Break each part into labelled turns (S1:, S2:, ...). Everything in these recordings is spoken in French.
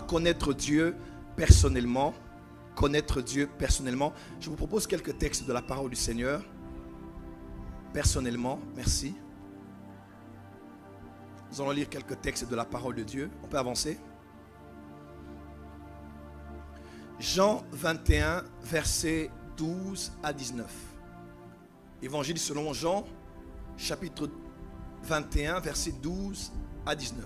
S1: Connaître Dieu personnellement. Connaître Dieu personnellement. Je vous propose quelques textes de la parole du Seigneur. Personnellement, merci. Nous allons lire quelques textes de la parole de Dieu. On peut avancer. Jean 21, versets 12 à 19. Évangile selon Jean, chapitre 21, versets 12 à 19.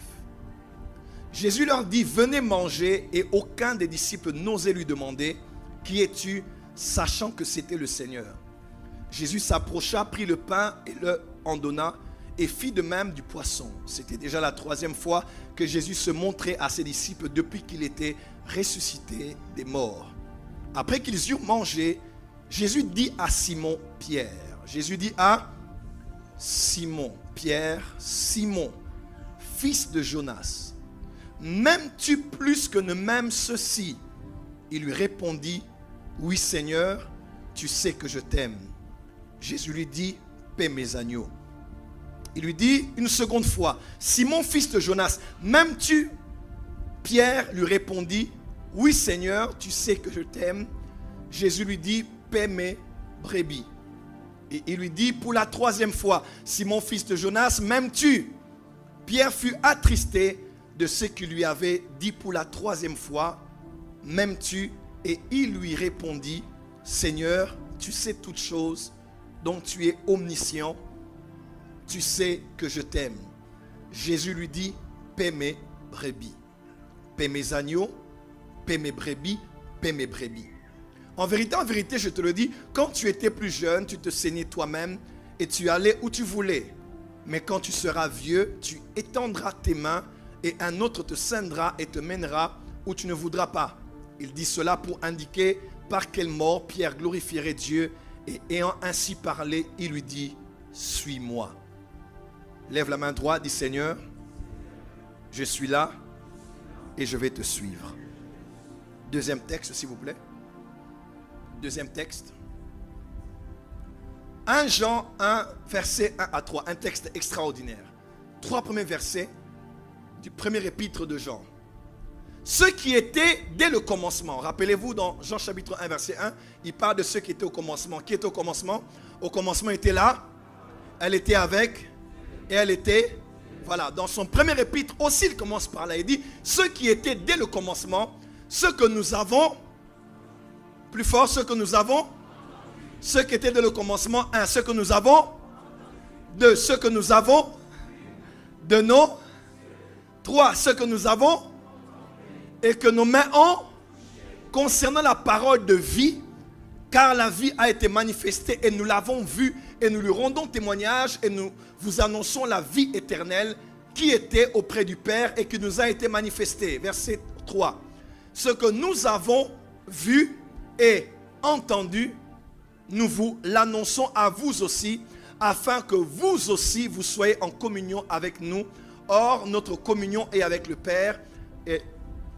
S1: Jésus leur dit, venez manger, et aucun des disciples n'osait lui demander, qui es-tu, sachant que c'était le Seigneur. Jésus s'approcha, prit le pain et le en donna, et fit de même du poisson. C'était déjà la troisième fois que Jésus se montrait à ses disciples depuis qu'il était ressuscité des morts. Après qu'ils eurent mangé, Jésus dit à Simon Pierre, Jésus dit à Simon Pierre, Simon, fils de Jonas, m'aimes-tu plus que ne m'aiment ceux-ci? Il lui répondit, oui Seigneur, tu sais que je t'aime. Jésus lui dit, paie mes agneaux. Il lui dit une seconde fois, Simon, fils de Jonas, m'aimes-tu? Pierre lui répondit, oui Seigneur, tu sais que je t'aime. Jésus lui dit, paie mes brebis. Et il lui dit pour la troisième fois, Simon, fils de Jonas, m'aimes-tu? Pierre fut attristé de ce qu'il lui avait dit pour la troisième fois, m'aimes-tu? Et il lui répondit, Seigneur, tu sais toutes choses, donc tu es omniscient, tu sais que je t'aime. Jésus lui dit, paie mes brebis, paie mes agneaux, paie mes brebis, paie mes brebis. En vérité, je te le dis, quand tu étais plus jeune, tu te saignais toi-même et tu allais où tu voulais. Mais quand tu seras vieux, tu étendras tes mains et un autre te ceindra et te mènera où tu ne voudras pas. Il dit cela pour indiquer par quelle mort Pierre glorifierait Dieu, et ayant ainsi parlé, il lui dit, suis-moi. Lève la main droite, dis Seigneur, je suis là et je vais te suivre. Deuxième texte, s'il vous plaît. Deuxième texte. 1 Jean 1, verset 1 à 3. Un texte extraordinaire. 3 premiers versets du premier épître de Jean. Ceux qui étaient dès le commencement. Rappelez-vous, dans Jean chapitre 1, verset 1, il parle de ceux qui étaient au commencement. Qui était au commencement? Au commencement était là. Elle était avec. Et elle était. Voilà, dans son premier épître aussi, il commence par là. Il dit, ceux qui étaient dès le commencement, ceux que nous avons, plus fort, ceux que nous avons, ceux qui étaient dès le commencement, un, ceux que nous avons, deux, ceux que nous avons, de nos, trois, ceux que nous avons, et que nos mains ont, concernant la parole de vie, car la vie a été manifestée et nous l'avons vue et nous lui rendons témoignage et nous vous annonçons la vie éternelle qui était auprès du Père et qui nous a été manifestée. Verset 3. Ce que nous avons vu et entendu, nous vous l'annonçons à vous aussi, afin que vous aussi vous soyez en communion avec nous. Or, notre communion est avec le Père et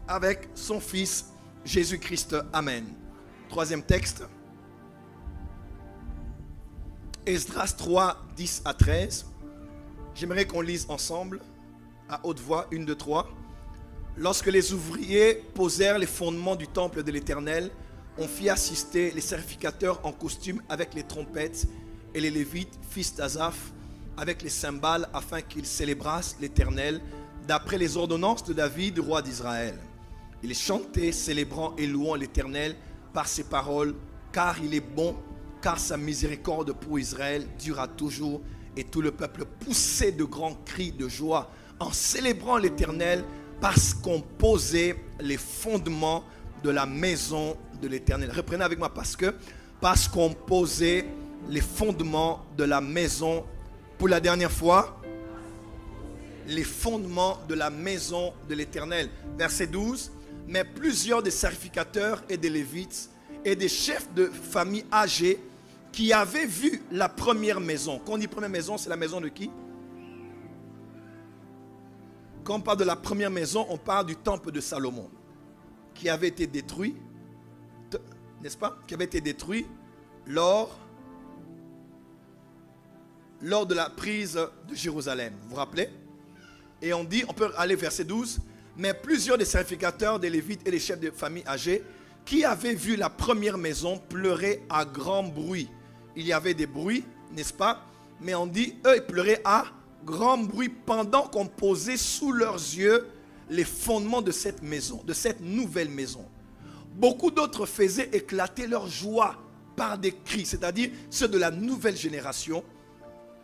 S1: avec son Fils Jésus-Christ. Amen. Troisième texte. Esdras 3, 10 à 13. J'aimerais qu'on lise ensemble, à haute voix, 1, 2, 3. Lorsque les ouvriers posèrent les fondements du temple de l'Éternel, on fit assister les sacrificateurs en costume avec les trompettes et les Lévites, fils d'Asaph, avec les cymbales, afin qu'ils célébrassent l'Éternel, d'après les ordonnances de David, roi d'Israël. Ils chantaient, célébrant et louant l'Éternel par ses paroles, car il est bon, car sa miséricorde pour Israël durera toujours. Et tout le peuple poussait de grands cris de joie en célébrant l'Éternel, parce qu'on posait les fondements de la maison de l'Éternel. Reprenez avec moi, parce qu'on posait les fondements de la maison, pour la dernière fois, les fondements de la maison de l'Éternel. Verset 12. Mais plusieurs des sacrificateurs et des Lévites et des chefs de famille âgés qui avaient vu la première maison. Quand on dit première maison, c'est la maison de qui? Quand on parle de la première maison, on parle du temple de Salomon, qui avait été détruit, n'est-ce pas? Qui avait été détruit lors de la prise de Jérusalem. Vous vous rappelez? Et on dit, on peut aller verset 12. Mais plusieurs des sacrificateurs, des Lévites et des chefs de famille âgés qui avaient vu la première maison pleuraient à grand bruit. Il y avait des bruits, n'est-ce pas? Mais on dit, eux, ils pleuraient à grand bruit pendant qu'on posait sous leurs yeux les fondements de cette maison, de cette nouvelle maison. Beaucoup d'autres faisaient éclater leur joie par des cris, c'est-à-dire ceux de la nouvelle génération.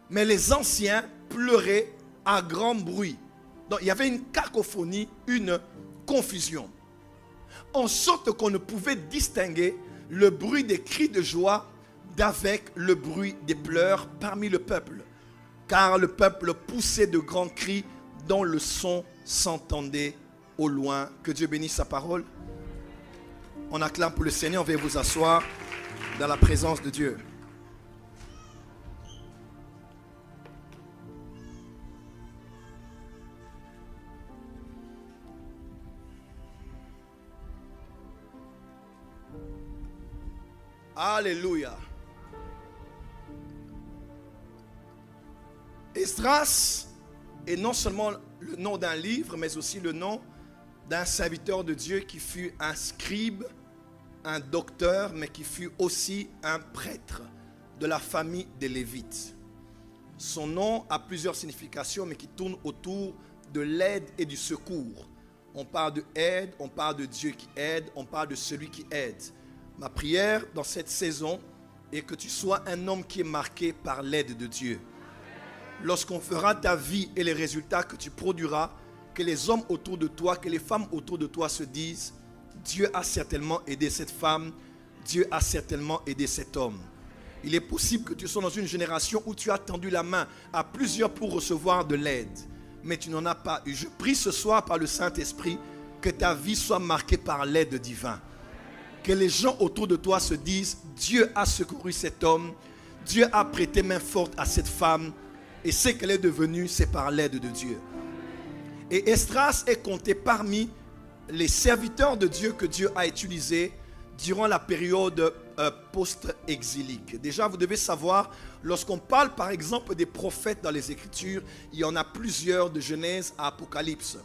S1: Mais les anciens pleuraient à grand bruit. Donc il y avait une cacophonie, une confusion. En sorte qu'on ne pouvait distinguer le bruit des cris de joie d'avec le bruit des pleurs parmi le peuple. Car le peuple poussait de grands cris dont le son s'entendait au loin. Que Dieu bénisse sa parole. On acclame pour le Seigneur. Veuillez vous asseoir dans la présence de Dieu. Alléluia. Esdras est non seulement le nom d'un livre, mais aussi le nom d'un serviteur de Dieu qui fut un scribe, un docteur, mais qui fut aussi un prêtre de la famille des Lévites. Son nom a plusieurs significations, mais qui tournent autour de l'aide et du secours. On parle de aide, on parle de Dieu qui aide, on parle de celui qui aide. Ma prière dans cette saison est que tu sois un homme qui est marqué par l'aide de Dieu. Lorsqu'on fera ta vie et les résultats que tu produiras, que les hommes autour de toi, que les femmes autour de toi se disent, Dieu a certainement aidé cette femme, Dieu a certainement aidé cet homme. Il est possible que tu sois dans une génération où tu as tendu la main à plusieurs pour recevoir de l'aide, mais tu n'en as pas eu. Je prie ce soir par le Saint-Esprit que ta vie soit marquée par l'aide divine. Que les gens autour de toi se disent, Dieu a secouru cet homme, Dieu a prêté main forte à cette femme, et ce qu'elle est devenue, c'est par l'aide de Dieu. Et Esdras est compté parmi les serviteurs de Dieu que Dieu a utilisés durant la période post-exilique. Déjà, vous devez savoir, lorsqu'on parle par exemple des prophètes dans les Écritures, il y en a plusieurs de Genèse à Apocalypse.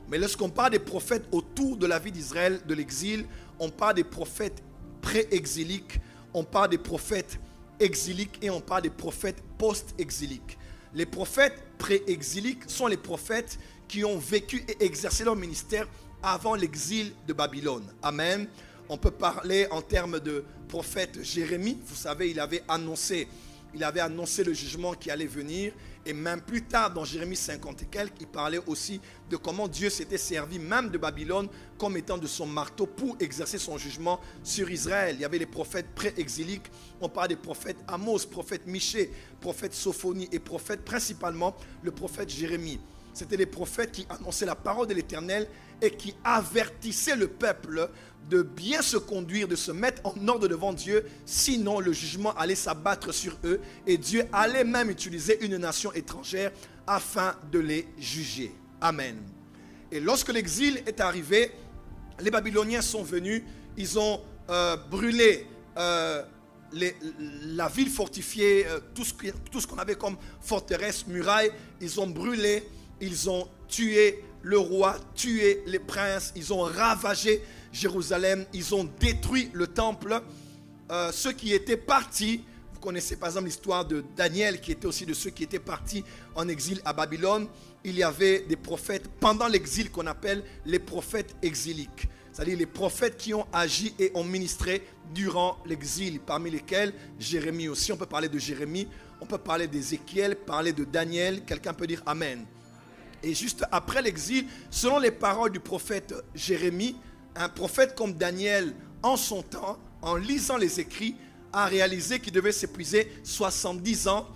S1: Mais lorsqu'on parle des prophètes autour de la vie d'Israël, de l'exil, on parle des prophètes pré-exiliques, on parle des prophètes exiliques et on parle des prophètes post-exiliques. Les prophètes pré-exiliques sont les prophètes qui ont vécu et exercé leur ministère avant l'exil de Babylone. Amen. On peut parler en termes de prophète Jérémie. Vous savez, il avait annoncé le jugement qui allait venir. Et même plus tard, dans Jérémie 50 et quelques, il parlait aussi de comment Dieu s'était servi même de Babylone comme étant de son marteau pour exercer son jugement sur Israël. Il y avait les prophètes pré-exiliques. On parle des prophètes Amos, prophète Michée, prophète Sophonie et prophète principalement le prophète Jérémie. C'était les prophètes qui annonçaient la parole de l'Éternel et qui avertissaient le peuple de bien se conduire, de se mettre en ordre devant Dieu, sinon le jugement allait s'abattre sur eux et Dieu allait même utiliser une nation étrangère afin de les juger. Amen. Et lorsque l'exil est arrivé, les Babyloniens sont venus, ils ont brûlé la ville fortifiée, tout ce qu'on avait comme forteresse, muraille, ils ont brûlé, ils ont tué le roi, tué les princes, ils ont ravagé Jérusalem, ils ont détruit le temple. Ceux qui étaient partis, vous connaissez par exemple l'histoire de Daniel qui était aussi de ceux qui étaient partis en exil à Babylone. Il y avait des prophètes pendant l'exil qu'on appelle les prophètes exiliques. C'est-à-dire les prophètes qui ont agi et ont ministré durant l'exil, parmi lesquels Jérémie aussi. On peut parler de Jérémie, on peut parler d'Ézéchiel, parler de Daniel. Quelqu'un peut dire Amen. Et juste après l'exil, selon les paroles du prophète Jérémie, un prophète comme Daniel, en son temps, en lisant les écrits, a réalisé qu'il devait s'épuiser 70 ans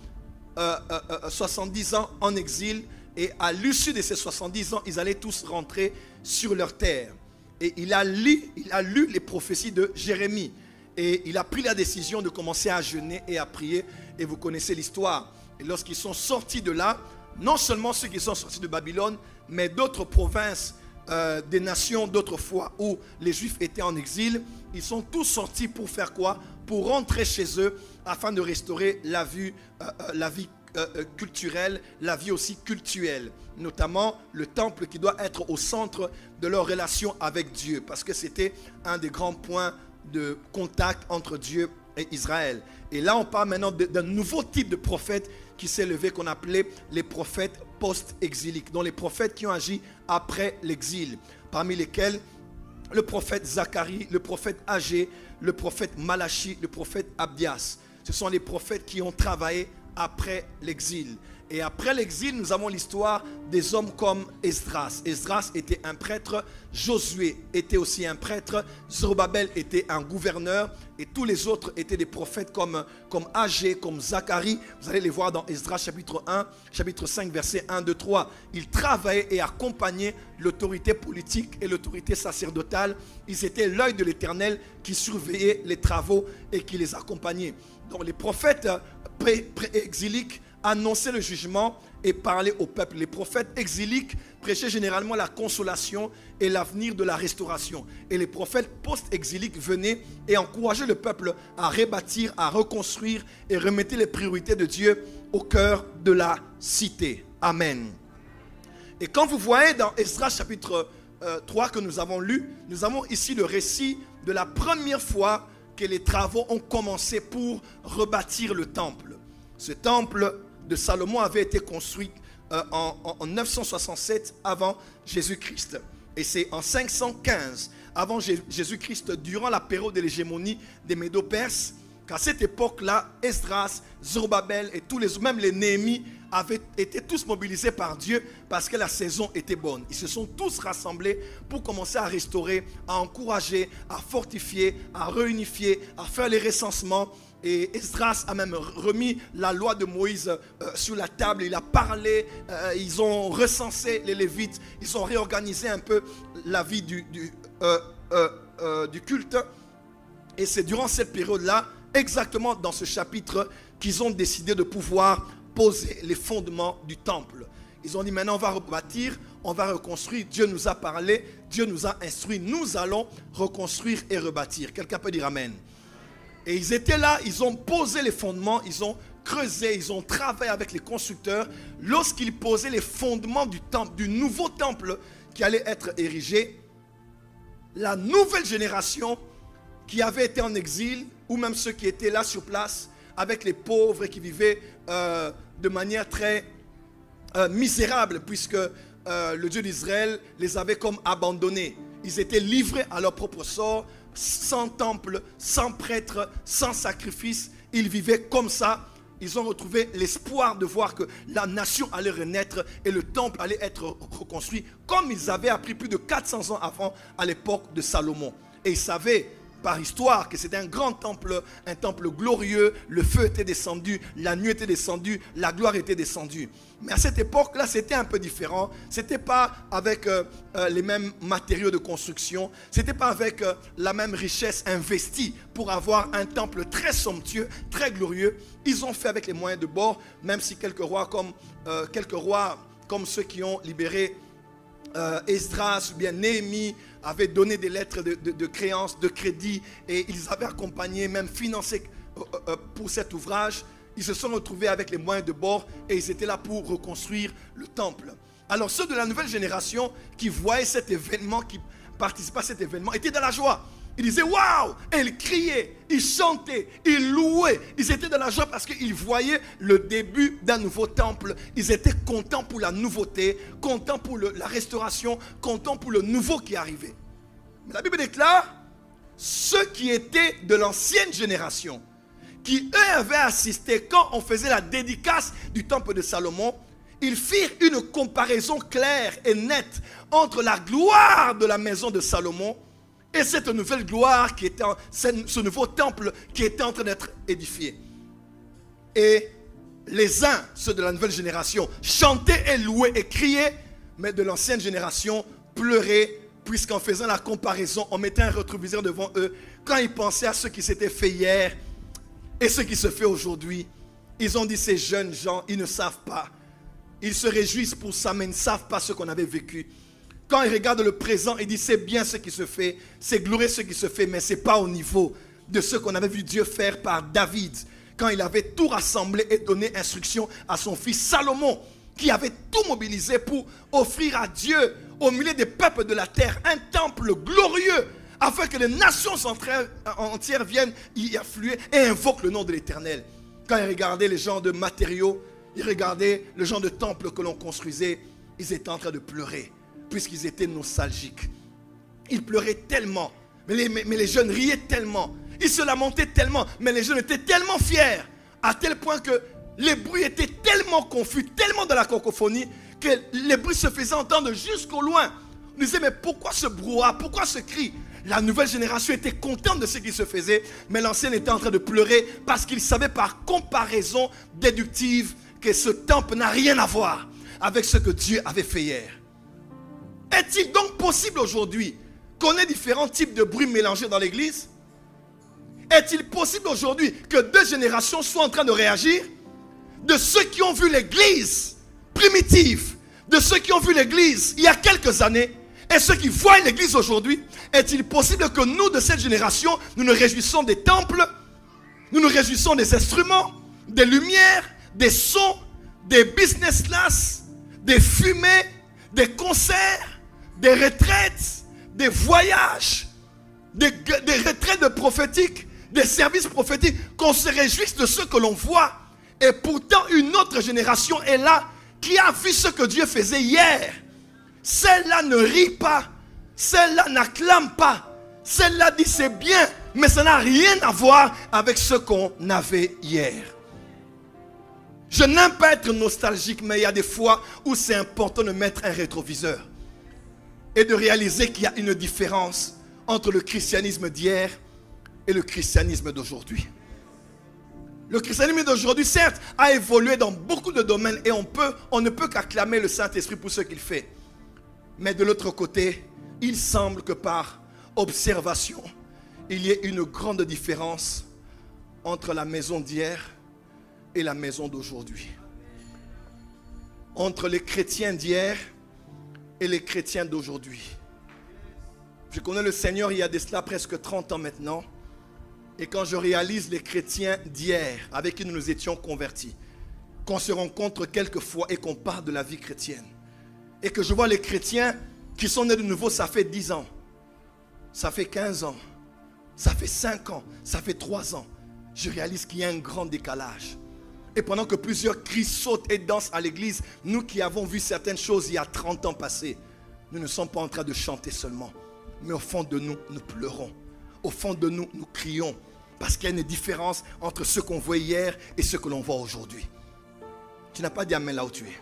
S1: en exil. Et à l'issue de ces 70 ans, ils allaient tous rentrer sur leur terre. Et il a lu les prophéties de Jérémie. Et il a pris la décision de commencer à jeûner et à prier. Et vous connaissez l'histoire. Et lorsqu'ils sont sortis de là, non seulement ceux qui sont sortis de Babylone, mais d'autres provinces, des nations d'autrefois où les Juifs étaient en exil, ils sont tous sortis pour faire quoi? Pour rentrer chez eux afin de restaurer la vie culturelle, la vie aussi cultuelle. Notamment le temple qui doit être au centre de leur relation avec Dieu. Parce que c'était un des grands points de contact entre Dieu et Israël. Et là, on parle maintenant d'un nouveau type de prophète qui s'est levé, qu'on appelait les prophètes post-exiliques. Donc les prophètes qui ont agi après l'exil. Parmi lesquels le prophète Zacharie, le prophète Agé, le prophète Malachi, le prophète Abdias. Ce sont les prophètes qui ont travaillé après l'exil. Et après l'exil, nous avons l'histoire des hommes comme Esdras. Esdras était un prêtre, Josué était aussi un prêtre, Zorobabel était un gouverneur, et tous les autres étaient des prophètes comme Agé, comme Zacharie. Vous allez les voir dans Esdras chapitre 1, chapitre 5, versets 1, 2, 3. Ils travaillaient et accompagnaient l'autorité politique et l'autorité sacerdotale. Ils étaient l'œil de l'Éternel qui surveillait les travaux et qui les accompagnait. Donc les prophètes pré-exiliques annonçaient le jugement et parlaient au peuple. Les prophètes exiliques prêchaient généralement la consolation et l'avenir de la restauration. Et les prophètes post-exiliques venaient et encourageaient le peuple à rebâtir, à reconstruire et remettaient les priorités de Dieu au cœur de la cité. Amen. Et quand vous voyez dans Esdras chapitre 3 que nous avons lu, nous avons ici le récit de la première fois que les travaux ont commencé pour rebâtir le temple. Ce temple de Salomon avait été construit en 967 avant Jésus-Christ. Et c'est en 515 avant Jésus-Christ, durant la période de l'hégémonie des Médo-Perses, qu'à cette époque-là, Esdras, Zorobabel et tous les autres, même les Néhémie, avaient été tous mobilisés par Dieu parce que la saison était bonne. Ils se sont tous rassemblés pour commencer à restaurer, à encourager, à fortifier, à réunifier, à faire les recensements. Et Esdras a même remis la loi de Moïse sur la table. Il a parlé, ils ont recensé les Lévites, ils ont réorganisé un peu la vie du culte. Et c'est durant cette période-là, exactement dans ce chapitre, qu'ils ont décidé de pouvoir poser les fondements du temple. Ils ont dit maintenant on va rebâtir, on va reconstruire. Dieu nous a parlé, Dieu nous a instruit. Nous allons reconstruire et rebâtir. Quelqu'un peut dire amen. Et ils étaient là, ils ont posé les fondements, ils ont creusé, ils ont travaillé avec les constructeurs. Lorsqu'ils posaient les fondements du temple, du nouveau temple qui allait être érigé, la nouvelle génération qui avait été en exil, ou même ceux qui étaient là sur place, avec les pauvres et qui vivaient de manière très misérable, puisque le Dieu d'Israël les avait comme abandonnés. Ils étaient livrés à leur propre sort, sans temple, sans prêtre, sans sacrifice. Ils vivaient comme ça. Ils ont retrouvé l'espoir de voir que la nation allait renaître et le temple allait être reconstruit, comme ils avaient appris plus de 400 ans avant, à l'époque de Salomon. Et ils savaient par histoire que c'était un grand temple, un temple glorieux, le feu était descendu, la nuit était descendue, la gloire était descendue. Mais à cette époque-là, c'était un peu différent. Ce n'était pas avec les mêmes matériaux de construction, ce n'était pas avec la même richesse investie pour avoir un temple très somptueux, très glorieux. Ils ont fait avec les moyens de bord, même si quelques rois comme ceux qui ont libéré Esdras ou bien Néhémie avaient donné des lettres de créance, de crédit, et ils avaient accompagné, même financé pour cet ouvrage. Ils se sont retrouvés avec les moyens de bord et ils étaient là pour reconstruire le temple. Alors ceux de la nouvelle génération qui voyaient cet événement, qui participaient à cet événement, étaient dans la joie. Ils disaient waouh! Et ils criaient, ils chantaient, ils louaient. Ils étaient dans la joie parce qu'ils voyaient le début d'un nouveau temple. Ils étaient contents pour la nouveauté, contents pour la restauration, contents pour le nouveau qui arrivait. Mais la Bible déclare, ceux qui étaient de l'ancienne génération, qui eux avaient assisté quand on faisait la dédicace du temple de Salomon, ils firent une comparaison claire et nette entre la gloire de la maison de Salomon et cette nouvelle gloire qui était, ce nouveau temple qui était en train d'être édifié. Et les uns, ceux de la nouvelle génération, chantaient et louaient et criaient, mais de l'ancienne génération pleuraient, puisqu'en faisant la comparaison, on mettait un rétroviseur devant eux. Quand ils pensaient à ce qui s'était fait hier et ce qui se fait aujourd'hui, ils ont dit, ces jeunes gens, ils ne savent pas. Ils se réjouissent pour ça, mais ils ne savent pas ce qu'on avait vécu. Quand ils regardent le présent, ils disent, c'est bien ce qui se fait, c'est glorieux ce qui se fait, mais ce n'est pas au niveau de ce qu'on avait vu Dieu faire par David. quand il avait tout rassemblé et donné instruction à son fils Salomon, qui avait tout mobilisé pour offrir à Dieu, au milieu des peuples de la terre, un temple glorieux, afin que les nations entières viennent y affluer et invoquent le nom de l'Éternel. Quand ils regardaient les genres de matériaux, ils regardaient le genre de temple que l'on construisait, ils étaient en train de pleurer, puisqu'ils étaient nostalgiques. Ils pleuraient tellement, mais les jeunes riaient tellement, ils se lamentaient tellement, mais les jeunes étaient tellement fiers, à tel point que les bruits étaient tellement confus, tellement dans la cacophonie, que les bruits se faisaient entendre jusqu'au loin. On disait, mais pourquoi ce brouhaha, pourquoi ce cri? La nouvelle génération était contente de ce qui se faisait, mais l'ancienne était en train de pleurer parce qu'il savait par comparaison déductive que ce temple n'a rien à voir avec ce que Dieu avait fait hier. Est-il donc possible aujourd'hui qu'on ait différents types de bruits mélangés dans l'église? Est-il possible aujourd'hui que deux générations soient en train de réagir? De ceux qui ont vu l'église primitive, de ceux qui ont vu l'église il y a quelques années, et ceux qui voient l'église aujourd'hui, est-il possible que nous, de cette génération, nous nous réjouissons des temples, nous nous réjouissons des instruments, des lumières, des sons, des business class, des fumées, des concerts, des retraites, des voyages, des retraites prophétiques, des services prophétiques, qu'on se réjouisse de ce que l'on voit. Et pourtant, une autre génération est là qui a vu ce que Dieu faisait hier. Celle-là ne rit pas, celle-là n'acclame pas, celle-là dit c'est bien, mais ça n'a rien à voir avec ce qu'on avait hier. Je n'aime pas être nostalgique, mais il y a des fois où c'est important de mettre un rétroviseur et de réaliser qu'il y a une différence entre le christianisme d'hier et le christianisme d'aujourd'hui. Le christianisme d'aujourd'hui, certes, a évolué dans beaucoup de domaines et on ne peut qu'acclamer le Saint-Esprit pour ce qu'il fait. Mais de l'autre côté, il semble que par observation, il y ait une grande différence entre la maison d'hier et la maison d'aujourd'hui. Entre les chrétiens d'hier et les chrétiens d'aujourd'hui. Je connais le Seigneur il y a de cela presque 30 ans maintenant. Et quand je réalise les chrétiens d'hier avec qui nous nous étions convertis, qu'on se rencontre quelquefois et qu'on parle de la vie chrétienne, et que je vois les chrétiens qui sont nés de nouveau, ça fait 10 ans, ça fait 15 ans, ça fait 5 ans, ça fait 3 ans, je réalise qu'il y a un grand décalage. Et pendant que plusieurs cris sautent et dansent à l'église, nous qui avons vu certaines choses il y a 30 ans passés, nous ne sommes pas en train de chanter seulement, mais au fond de nous, nous pleurons. Au fond de nous, nous crions. Parce qu'il y a une différence entre ce qu'on voit hier et ce que l'on voit aujourd'hui. Tu n'as pas dit amen là où tu es.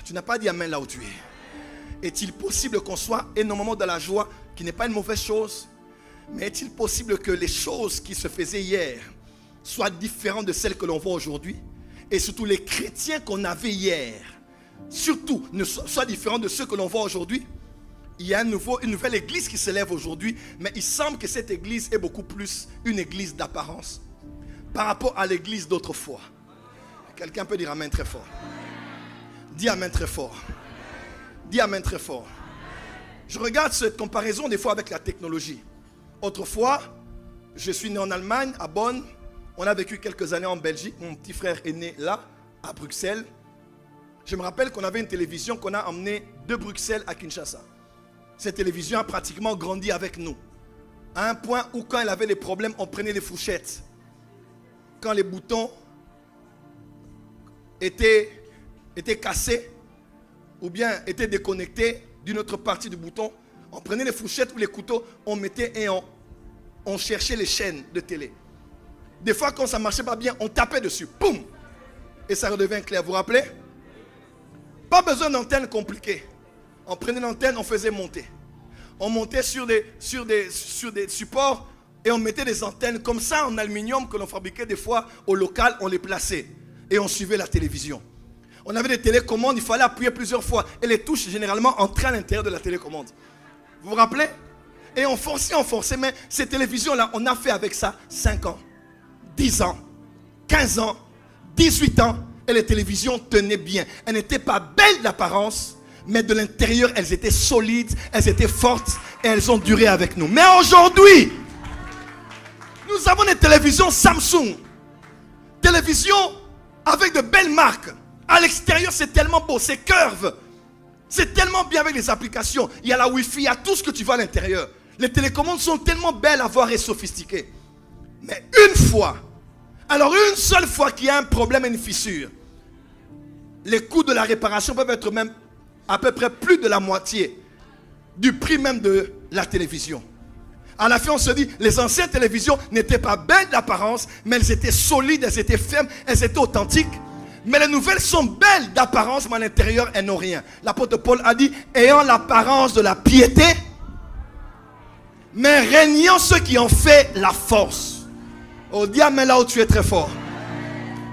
S1: Tu n'as pas dit amen là où tu es. Est-il possible qu'on soit énormément dans la joie, qui n'est pas une mauvaise chose? Mais est-il possible que les choses qui se faisaient hier soient différentes de celles que l'on voit aujourd'hui? Et surtout les chrétiens qu'on avait hier, surtout, ne soient différents de ceux que l'on voit aujourd'hui? Il y a une nouvelle église qui s'élève aujourd'hui, mais il semble que cette église est beaucoup plus une église d'apparence par rapport à l'église d'autrefois. Quelqu'un peut dire amen très fort. Dis amen très fort. Dis amen très fort. Je regarde cette comparaison des fois avec la technologie. Autrefois, je suis né en Allemagne, à Bonn. On a vécu quelques années en Belgique. Mon petit frère est né là, à Bruxelles. Je me rappelle qu'on avait une télévision qu'on a emmenée de Bruxelles à Kinshasa. Cette télévision a pratiquement grandi avec nous. À un point où quand elle avait des problèmes, on prenait les fourchettes. Quand les boutons étaient cassés ou bien étaient déconnectés d'une autre partie du bouton, on prenait les fourchettes ou les couteaux, on mettait et on cherchait les chaînes de télé. Des fois, quand ça ne marchait pas bien, on tapait dessus. Boum! Et ça redevient clair. Vous vous rappelez? Pas besoin d'antenne compliquée. On prenait l'antenne, on faisait monter. On montait sur des supports et on mettait des antennes comme ça en aluminium que l'on fabriquait des fois au local, on les plaçait. Et on suivait la télévision. On avait des télécommandes, il fallait appuyer plusieurs fois. Et les touches généralement entraient à l'intérieur de la télécommande. Vous vous rappelez? Et on forçait, mais ces télévisions-là, on a fait avec ça 5 ans, 10 ans, 15 ans, 18 ans. Et les télévisions tenaient bien. Elles n'étaient pas belles d'apparence, mais de l'intérieur, elles étaient solides, elles étaient fortes et elles ont duré avec nous. Mais aujourd'hui, nous avons des télévisions Samsung. télévision avec de belles marques. À l'extérieur, c'est tellement beau, c'est curve. C'est tellement bien avec les applications. Il y a la Wi-Fi, il y a tout ce que tu vois à l'intérieur. Les télécommandes sont tellement belles à voir et sophistiquées. Mais une fois, alors une seule fois qu'il y a un problème et une fissure, les coûts de la réparation peuvent être même à peu près plus de la moitié du prix même de la télévision. À la fin, on se dit, les anciennes télévisions n'étaient pas belles d'apparence, mais elles étaient solides, elles étaient fermes, elles étaient authentiques. Mais les nouvelles sont belles d'apparence, mais à l'intérieur, elles n'ont rien. L'apôtre Paul a dit, ayant l'apparence de la piété, mais régnant ceux qui ont fait la force. Oh, dis amen là où tu es très fort.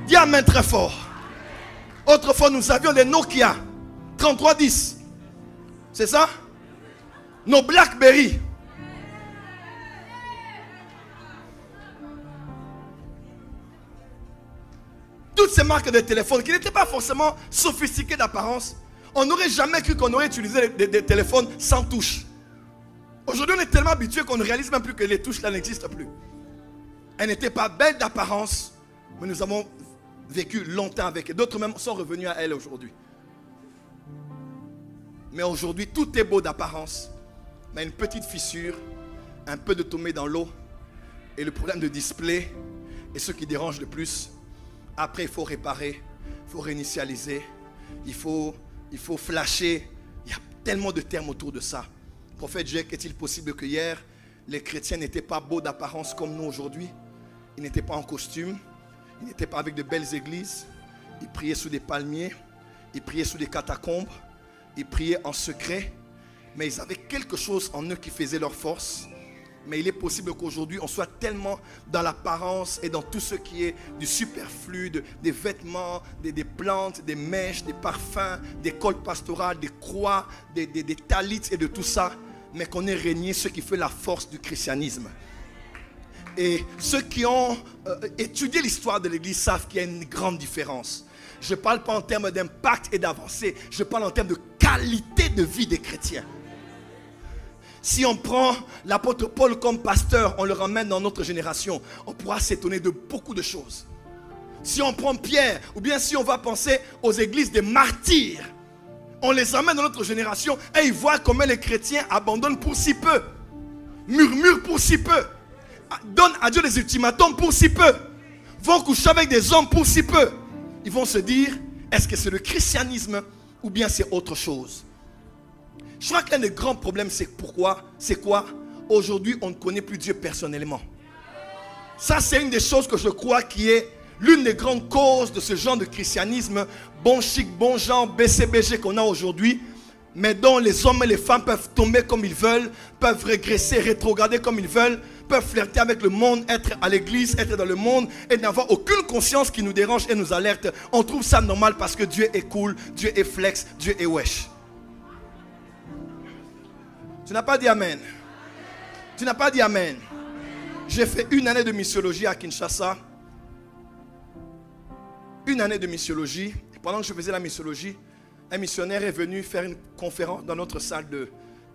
S1: Dis amen très fort. Autrefois, nous avions des Nokia 3310. C'est ça? Nos Blackberry. Toutes ces marques de téléphone qui n'étaient pas forcément sophistiquées d'apparence. On n'aurait jamais cru qu'on aurait utilisé des téléphones sans touche. Aujourd'hui, on est tellement habitué qu'on ne réalise même plus que les touches là n'existent plus. Elles n'étaient pas belles d'apparence, mais nous avons vécu longtemps avec elles. D'autres même sont revenus à elles aujourd'hui. Mais aujourd'hui, tout est beau d'apparence, mais une petite fissure, un peu de tombée dans l'eau, et le problème de display, et ce qui dérange le plus. Après, il faut réparer, il faut réinitialiser, il faut flasher. Il y a tellement de termes autour de ça. Prophète Jacques, est-il possible que hier, les chrétiens n'étaient pas beaux d'apparence comme nous aujourd'hui? Ils n'étaient pas en costume, ils n'étaient pas avec de belles églises. Ils priaient sous des palmiers, ils priaient sous des catacombes, ils priaient en secret. Mais ils avaient quelque chose en eux qui faisait leur force. Mais il est possible qu'aujourd'hui, on soit tellement dans l'apparence et dans tout ce qui est du superflu, des vêtements, des plantes, des mèches, des parfums, des cols pastorales, des croix, des talits et de tout ça. Mais qu'on ait régné ce qui fait la force du christianisme. Et ceux qui ont étudié l'histoire de l'Église savent qu'il y a une grande différence. Je ne parle pas en termes d'impact et d'avancée. Je parle en termes de qualité de vie des chrétiens. Si on prend l'apôtre Paul comme pasteur, on le ramène dans notre génération, on pourra s'étonner de beaucoup de choses. Si on prend Pierre, ou bien si on va penser aux églises des martyrs, on les amène dans notre génération et ils voient comment les chrétiens abandonnent pour si peu, murmurent pour si peu, donnent à Dieu des ultimatums pour si peu, vont coucher avec des hommes pour si peu. Ils vont se dire, est-ce que c'est le christianisme ou bien c'est autre chose? Je crois que l'un des grands problèmes, c'est pourquoi, c'est quoi? Aujourd'hui, on ne connaît plus Dieu personnellement. Ça, c'est une des choses que je crois qui est l'une des grandes causes de ce genre de christianisme, bon chic, bon genre, BCBG qu'on a aujourd'hui, mais dont les hommes et les femmes peuvent tomber comme ils veulent, peuvent régresser, rétrograder comme ils veulent, peuvent flirter avec le monde, être à l'église, être dans le monde et n'avoir aucune conscience qui nous dérange et nous alerte. On trouve ça normal parce que Dieu est cool, Dieu est flex, Dieu est wesh. Tu n'as pas dit amen. Tu n'as pas dit amen. J'ai fait une année de missiologie à Kinshasa. Une année de missiologie. Et pendant que je faisais la missiologie, un missionnaire est venu faire une conférence dans notre salle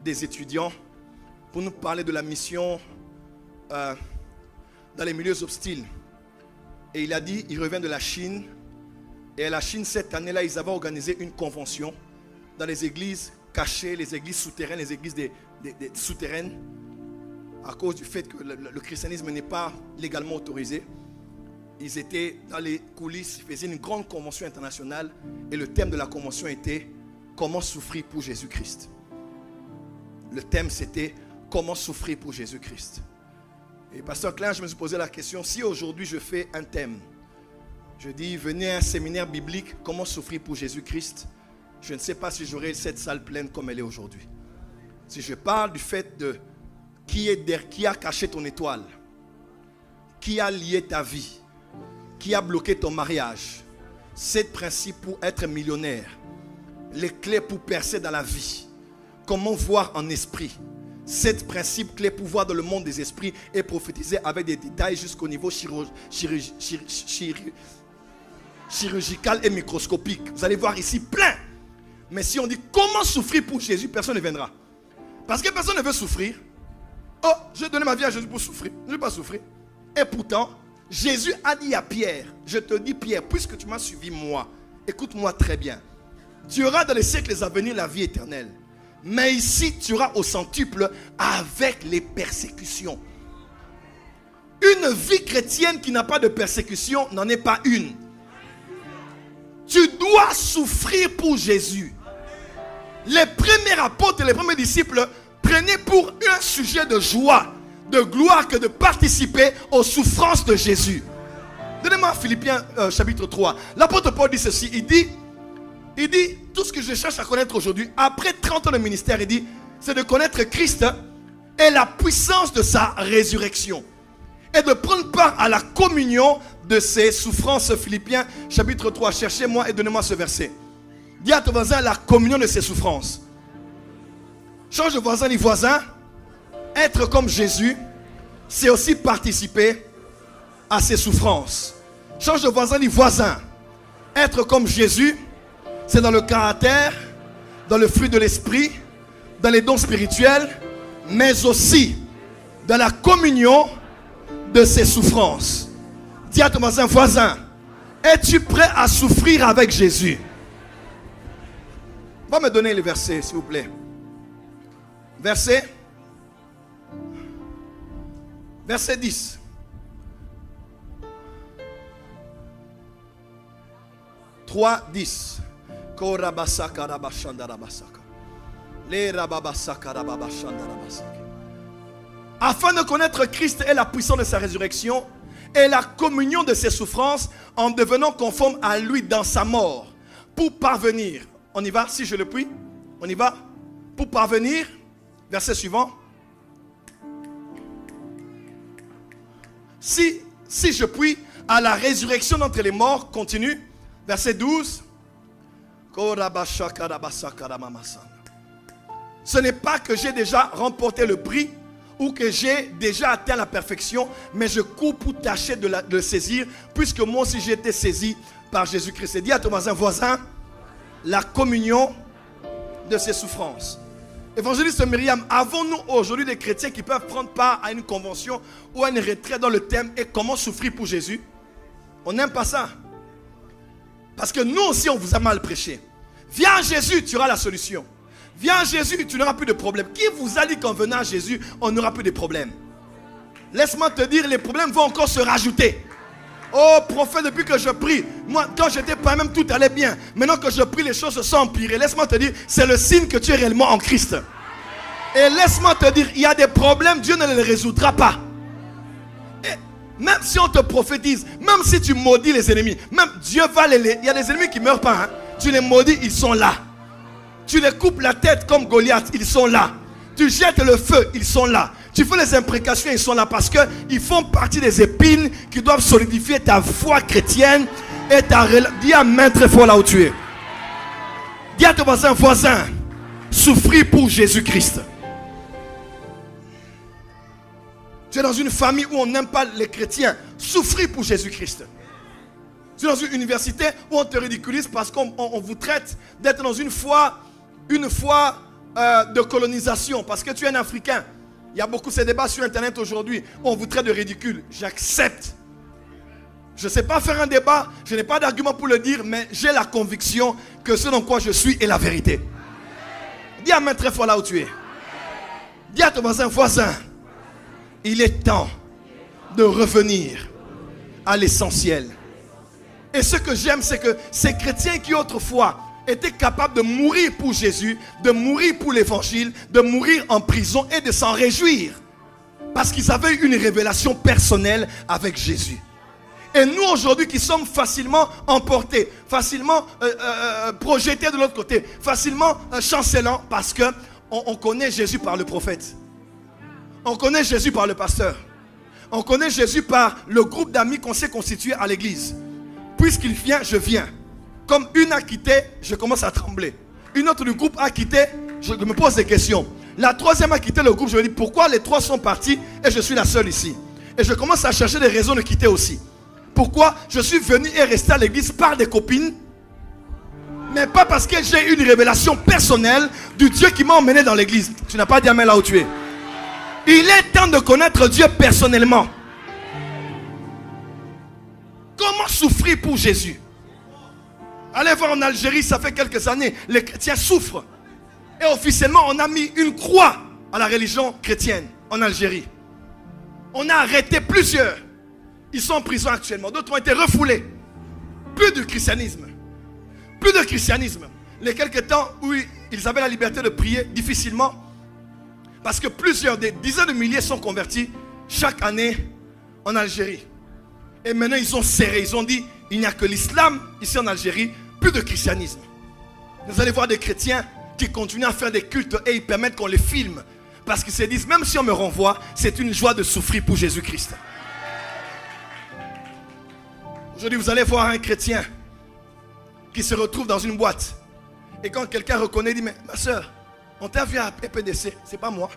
S1: des étudiants pour nous parler de la mission dans les milieux hostiles. Et il a dit, il revient de la Chine. Et à la Chine, cette année-là, ils avaient organisé une convention dans les églises cachées, les églises souterraines, les églises des souterraines, à cause du fait que le christianisme n'est pas légalement autorisé. Ils étaient dans les coulisses, ils faisaient une grande convention internationale et le thème de la convention était « Comment souffrir pour Jésus-Christ ». Le thème c'était « Comment souffrir pour Jésus-Christ ». Et pasteur Klein, je me suis posé la question, si aujourd'hui je fais un thème, je dis « Venez à un séminaire biblique, comment souffrir pour Jésus-Christ », je ne sais pas si j'aurai cette salle pleine comme elle est aujourd'hui. Si je parle du fait de qui a caché ton étoile, qui a lié ta vie, qui a bloqué ton mariage, 7 principes pour être millionnaire, les clés pour percer dans la vie, comment voir en esprit, 7 principes clés pour voir dans le monde des esprits et prophétiser avec des détails jusqu'au niveau chirurgical et microscopique. Vous allez voir ici plein. Mais si on dit comment souffrir pour Jésus, personne ne viendra. Parce que personne ne veut souffrir. Oh, j'ai donné ma vie à Jésus pour souffrir. Je ne veux pas souffrir. Et pourtant, Jésus a dit à Pierre, je te dis Pierre, puisque tu m'as suivi moi, écoute-moi très bien. Tu auras dans les siècles à venir la vie éternelle. Mais ici, tu auras au centuple avec les persécutions. Une vie chrétienne qui n'a pas de persécution n'en est pas une. Tu dois souffrir pour Jésus. Les premiers apôtres et les premiers disciples prenaient pour un sujet de joie, de gloire que de participer aux souffrances de Jésus. Donnez-moi Philippiens chapitre 3. L'apôtre Paul dit ceci, il dit, tout ce que je cherche à connaître aujourd'hui, après 30 ans de ministère, il dit, c'est de connaître Christ et la puissance de sa résurrection. Et de prendre part à la communion de ses souffrances. Philippiens chapitre 3, cherchez-moi et donnez-moi ce verset. Dis à ton voisin la communion de ses souffrances. Change de voisin, dis voisin. Être comme Jésus, c'est aussi participer à ses souffrances. Change de voisin, dis voisin. Être comme Jésus, c'est dans le caractère, dans le fruit de l'esprit, dans les dons spirituels, mais aussi dans la communion de ses souffrances. Dis à ton voisin, voisin, es-tu prêt à souffrir avec Jésus? Va me donner le verset, s'il vous plaît. Verset 10. « 3, 10. Afin de connaître Christ et la puissance de sa résurrection et la communion de ses souffrances en devenant conforme à lui dans sa mort, pour parvenir. » On y va, si je le prie. On y va. Pour parvenir, verset suivant. Si je puis à la résurrection d'entre les morts, continue. Verset 12. Ce n'est pas que j'ai déjà remporté le prix ou que j'ai déjà atteint la perfection, mais je cours pour tâcher de le saisir, puisque moi aussi j'ai été saisi par Jésus-Christ. Et dis à ton voisin, la communion de ses souffrances. Évangéliste Myriam, avons-nous aujourd'hui des chrétiens qui peuvent prendre part à une convention ou à une retraite dans le thème et comment souffrir pour Jésus? On n'aime pas ça. Parce que nous aussi on vous a mal prêché. Viens à Jésus, tu auras la solution. Viens à Jésus, tu n'auras plus de problème. Qui vous a dit qu'en venant à Jésus, on n'aura plus de problèmes? Laisse-moi te dire, les problèmes vont encore se rajouter. Oh prophète, depuis que je prie, moi quand j'étais pas même tout allait bien. Maintenant que je prie, les choses se sont empirées. Laisse-moi te dire, c'est le signe que tu es réellement en Christ. Et laisse-moi te dire, il y a des problèmes, Dieu ne les résoudra pas. Et même si on te prophétise, même si tu maudis les ennemis, même Dieu va il y a des ennemis qui ne meurent pas, hein. Tu les maudis, ils sont là. Tu les coupes la tête comme Goliath, ils sont là. Tu jettes le feu, ils sont là. Tu fais les imprécations, ils sont là parce qu'ils font partie des épines qui doivent solidifier ta foi chrétienne et ta relation. Dis amen très fort là où tu es. Dis à ton voisin, souffrir pour Jésus-Christ. Tu es dans une famille où on n'aime pas les chrétiens, souffrir pour Jésus-Christ. Tu es dans une université où on te ridiculise parce qu'on vous traite d'être dans une foi de colonisation parce que tu es un Africain. Il y a beaucoup de ces débats sur internet aujourd'hui où on vous traite de ridicule. J'accepte. Je ne sais pas faire un débat, je n'ai pas d'argument pour le dire, mais j'ai la conviction que ce dans quoi je suis est la vérité. Dis amen très fort là où tu es. Dis à ton voisin, il est temps de revenir à l'essentiel. Et ce que j'aime, c'est que ces chrétiens qui autrefois étaient capables de mourir pour Jésus, de mourir pour l'évangile, de mourir en prison et de s'en réjouir. Parce qu'ils avaient une révélation personnelle avec Jésus. Et nous aujourd'hui qui sommes facilement emportés, facilement projetés de l'autre côté, facilement chancelants parce qu'on connaît Jésus par le prophète. On connaît Jésus par le pasteur. On connaît Jésus par le groupe d'amis qu'on s'est constitué à l'église. Puisqu'il vient, je viens. Comme une a quitté, je commence à trembler. Une autre du groupe a quitté, je me pose des questions. La troisième a quitté le groupe, je me dis pourquoi les trois sont partis et je suis la seule ici. Et je commence à chercher des raisons de quitter aussi. Pourquoi je suis venu et resté à l'église par des copines, mais pas parce que j'ai une révélation personnelle du Dieu qui m'a emmené dans l'église. Tu n'as pas dit amen là où tu es. Il est temps de connaître Dieu personnellement. souffrir pour Jésus. Allez voir en Algérie, ça fait quelques années, les chrétiens souffrent. Et officiellement, on a mis une croix à la religion chrétienne en Algérie. On a arrêté plusieurs. Ils sont en prison actuellement. D'autres ont été refoulés. Plus de christianisme. Plus de christianisme. Les quelques temps où ils avaient la liberté de prier difficilement. Parce que plusieurs, des dizaines de milliers sont convertis chaque année en Algérie. Et maintenant ils ont serré. Ils ont dit, il n'y a que l'islam ici en Algérie. Plus de christianisme. Vous allez voir des chrétiens qui continuent à faire des cultes et ils permettent qu'on les filme. Parce qu'ils se disent, même si on me renvoie, c'est une joie de souffrir pour Jésus-Christ. Aujourd'hui, vous allez voir un chrétien qui se retrouve dans une boîte. Et quand quelqu'un reconnaît, il dit, mais ma soeur, on t'a vu à PPDC, c'est pas moi.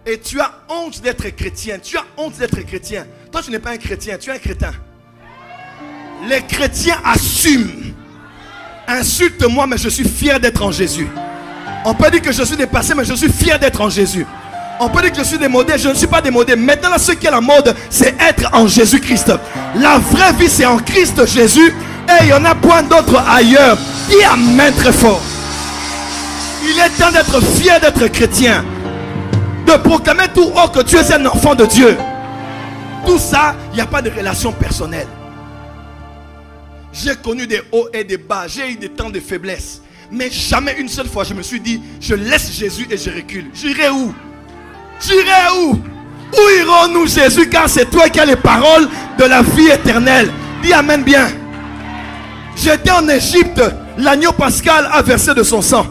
S1: Et tu as honte d'être chrétien. Tu as honte d'être chrétien. Toi, tu n'es pas un chrétien, tu es un crétin. Les chrétiens assument. Insulte-moi, mais je suis fier d'être en Jésus. On peut dire que je suis dépassé, mais je suis fier d'être en Jésus. On peut dire que je suis démodé, je ne suis pas démodé. Maintenant, là, ce qui est la mode, c'est être en Jésus-Christ. La vraie vie, c'est en Christ Jésus. Et il n'y en a point d'autre ailleurs. Dis amen très fort. Il est temps d'être fier d'être chrétien. De proclamer tout haut que tu es un enfant de Dieu. Tout ça, il n'y a pas de relation personnelle. J'ai connu des hauts et des bas. J'ai eu des temps de faiblesse. Mais jamais une seule fois je me suis dit, je laisse Jésus et je recule. J'irai où? J'irai où? Où irons-nous, Jésus, car c'est toi qui as les paroles de la vie éternelle. Dis amen bien. J'étais en Égypte, l'agneau pascal a versé de son sang.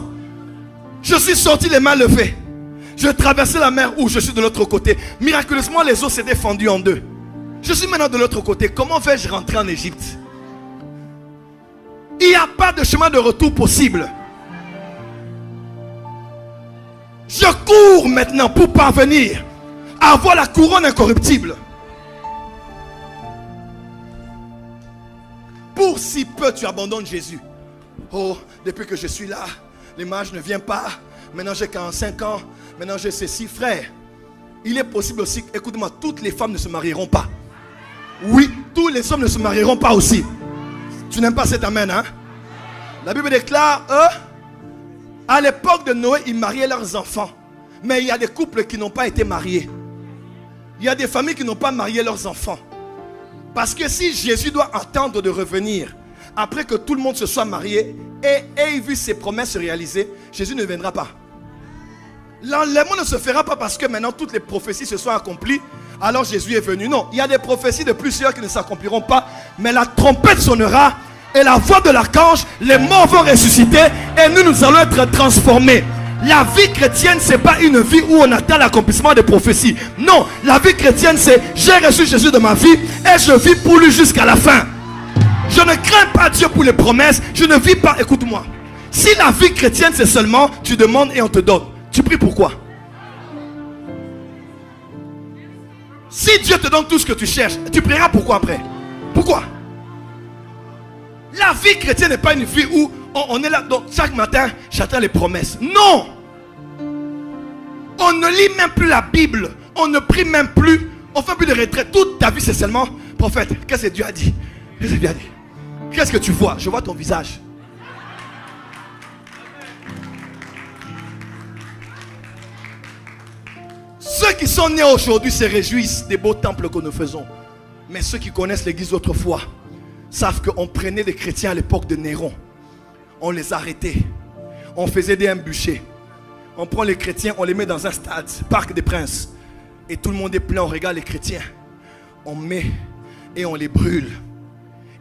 S1: Je suis sorti les mains levées. Je traversais la mer où je suis de l'autre côté. Miraculeusement, les eaux s'étaient fendues en deux. Je suis maintenant de l'autre côté. Comment vais-je rentrer en Égypte? Il n'y a pas de chemin de retour possible. Je cours maintenant pour parvenir à avoir la couronne incorruptible. Pour si peu tu abandonnes Jésus. Oh, depuis que je suis là, les mages ne viennent pas. Maintenant j'ai 45 ans. Maintenant j'ai ceci, frère. Il est possible aussi, écoute-moi, toutes les femmes ne se marieront pas. Oui, tous les hommes ne se marieront pas aussi. Tu n'aimes pas cet amen, hein? La Bible déclare, à l'époque de Noé, ils mariaient leurs enfants. Mais il y a des couples qui n'ont pas été mariés. Il y a des familles qui n'ont pas marié leurs enfants. Parce que si Jésus doit attendre de revenir, après que tout le monde se soit marié, et ait vu ses promesses se réaliser, Jésus ne viendra pas. L'enlèvement ne se fera pas parce que maintenant toutes les prophéties se sont accomplies. Alors Jésus est venu. Non, il y a des prophéties de plusieurs qui ne s'accompliront pas. Mais la trompette sonnera et la voix de l'archange, les morts vont ressusciter et nous allons être transformés. La vie chrétienne, ce n'est pas une vie où on attend l'accomplissement des prophéties. Non, la vie chrétienne, c'est j'ai reçu Jésus de ma vie et je vis pour lui jusqu'à la fin. Je ne crains pas Dieu pour les promesses. Je ne vis pas, écoute-moi. Si la vie chrétienne, c'est seulement tu demandes et on te donne. Tu pries pourquoi? Si Dieu te donne tout ce que tu cherches, tu prieras pourquoi après? Pourquoi? La vie chrétienne n'est pas une vie où on est là, donc chaque matin, j'attends les promesses. Non! On ne lit même plus la Bible. On ne prie même plus. On ne fait plus de retraite. Toute ta vie, c'est seulement, prophète, qu'est-ce que Dieu a dit? Qu'est-ce que Dieu a dit? Qu'est-ce que tu vois? Je vois ton visage. Ceux qui sont nés aujourd'hui se réjouissent des beaux temples que nous faisons. Mais ceux qui connaissent l'église autrefois savent qu'on prenait des chrétiens à l'époque de Néron. On les arrêtait. On faisait des embûchés. On prend les chrétiens, on les met dans un stade, Parc des Princes. Et tout le monde est plein, on regarde les chrétiens. On met et on les brûle.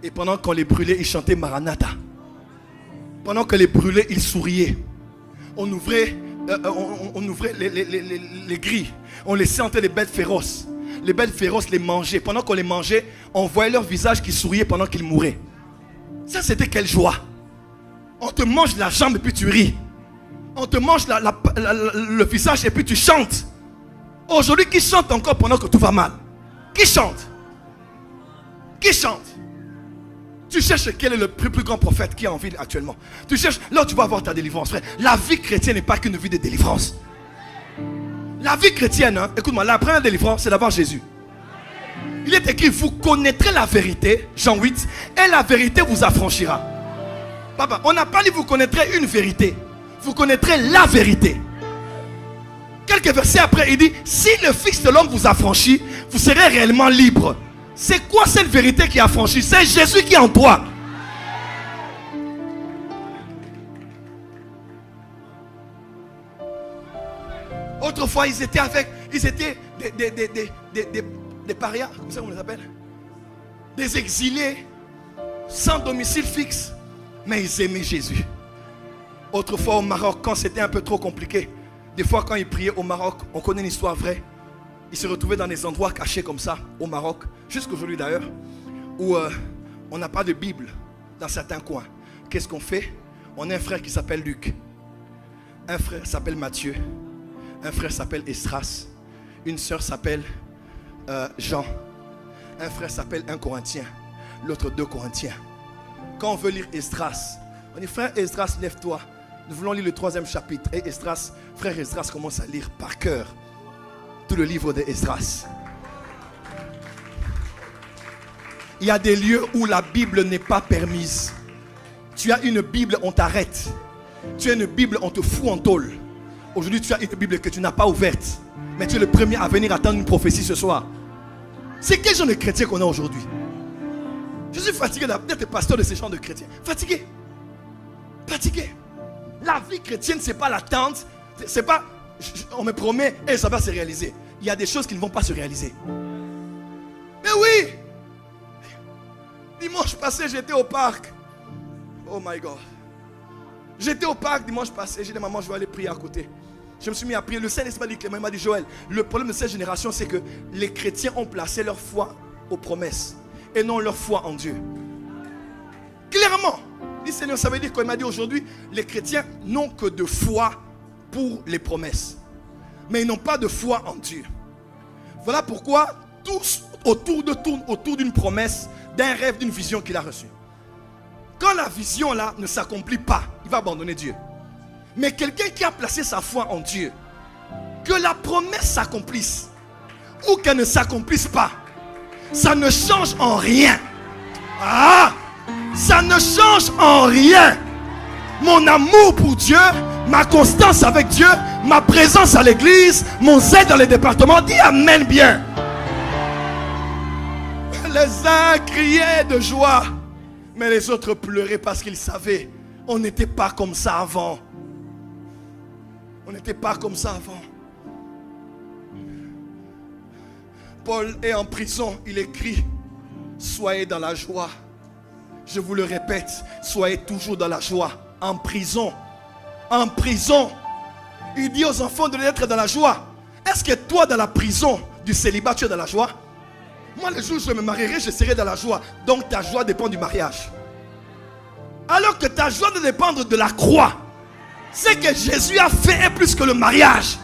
S1: Et pendant qu'on les brûlait, ils chantaient Maranatha. Pendant que les brûlait, ils souriaient. On ouvrait les grilles. On laissait entrer les bêtes féroces. Les bêtes féroces les mangeaient. Pendant qu'on les mangeait, on voyait leur visage qui souriait pendant qu'ils mouraient. Ça, c'était quelle joie. On te mange la jambe et puis tu ris. On te mange le visage et puis tu chantes. Aujourd'hui, qui chante encore pendant que tout va mal? Qui chante? Qui chante? Tu cherches quel est le plus grand prophète qui est en ville actuellement. Tu cherches, là tu vas avoir ta délivrance, frère. La vie chrétienne n'est pas qu'une vie de délivrance. La vie chrétienne, hein, écoute-moi, la première délivrance, c'est d'avoir Jésus. Il est écrit, vous connaîtrez la vérité, Jean 8, et la vérité vous affranchira. Papa, on n'a pas dit vous connaîtrez une vérité. Vous connaîtrez la vérité. Quelques versets après, il dit, si le Fils de l'homme vous affranchit, vous serez réellement libre. C'est quoi cette vérité qui affranchit? C'est Jésus qui est en toi. Autrefois, ils étaient des parias, comme ça on les appelle. Des exilés, sans domicile fixe. Mais ils aimaient Jésus. Autrefois au Maroc, quand c'était un peu trop compliqué, des fois quand ils priaient au Maroc, on connaît une histoire vraie. Ils se retrouvaient dans des endroits cachés comme ça, au Maroc, jusqu'aujourd'hui d'ailleurs, où on n'a pas de Bible dans certains coins. Qu'est-ce qu'on fait? On a un frère qui s'appelle Luc. Un frère s'appelle Matthieu. Un frère s'appelle Esdras. Une sœur s'appelle Jean. Un frère s'appelle 1 Corinthien. L'autre 2 Corinthiens. Quand on veut lire Esdras, on dit frère Esdras, lève-toi. Nous voulons lire le 3e chapitre. Et Esdras, frère Esdras commence à lire par cœur tout le livre de Esdras. Il y a des lieux où la Bible n'est pas permise. Tu as une Bible, on t'arrête. Tu as une Bible, on te fout en tôle. Aujourd'hui, tu as une Bible que tu n'as pas ouverte. Mais tu es le premier à venir attendre une prophétie ce soir. C'est quel genre de chrétien qu'on a aujourd'hui? Je suis fatigué d'être pasteur de ces genres de chrétiens. Fatigué. Fatigué. La vie chrétienne, ce n'est pas l'attente. C'est pas, on me promet et ça va se réaliser. Il y a des choses qui ne vont pas se réaliser. Mais oui. Dimanche passé, j'étais au parc. Oh my God. J'étais au parc dimanche passé. J'ai dit, maman, je vais aller prier à côté. Je me suis mis à prier. Le Saint-Esprit m'a dit, Joël, le problème de cette génération, c'est que les chrétiens ont placé leur foi aux promesses et non leur foi en Dieu. Clairement. Il dit, Seigneur, ça veut dire qu'il m'a dit aujourd'hui, les chrétiens n'ont que de foi pour les promesses. Mais ils n'ont pas de foi en Dieu. Voilà pourquoi tous tournent autour d'une promesse, d'un rêve, d'une vision qu'il a reçue. Quand la vision là ne s'accomplit pas, il va abandonner Dieu. Mais quelqu'un qui a placé sa foi en Dieu, que la promesse s'accomplisse ou qu'elle ne s'accomplisse pas, ça ne change en rien. Ah, ça ne change en rien. Mon amour pour Dieu, ma constance avec Dieu, ma présence à l'église, mon zèle dans les départements, dis amen bien. Les uns criaient de joie, mais les autres pleuraient parce qu'ils savaient, on n'était pas comme ça avant. On n'était pas comme ça avant. Paul est en prison, il écrit, soyez dans la joie. Je vous le répète, soyez toujours dans la joie. En prison. En prison. Il dit aux enfants de l'être dans la joie. Est-ce que toi dans la prison du célibat tu es dans la joie? Moi le jour où je me marierai, je serai dans la joie. Donc ta joie dépend du mariage. Alors que ta joie doit dépendre de la croix. C'est que Jésus a fait plus que le mariage.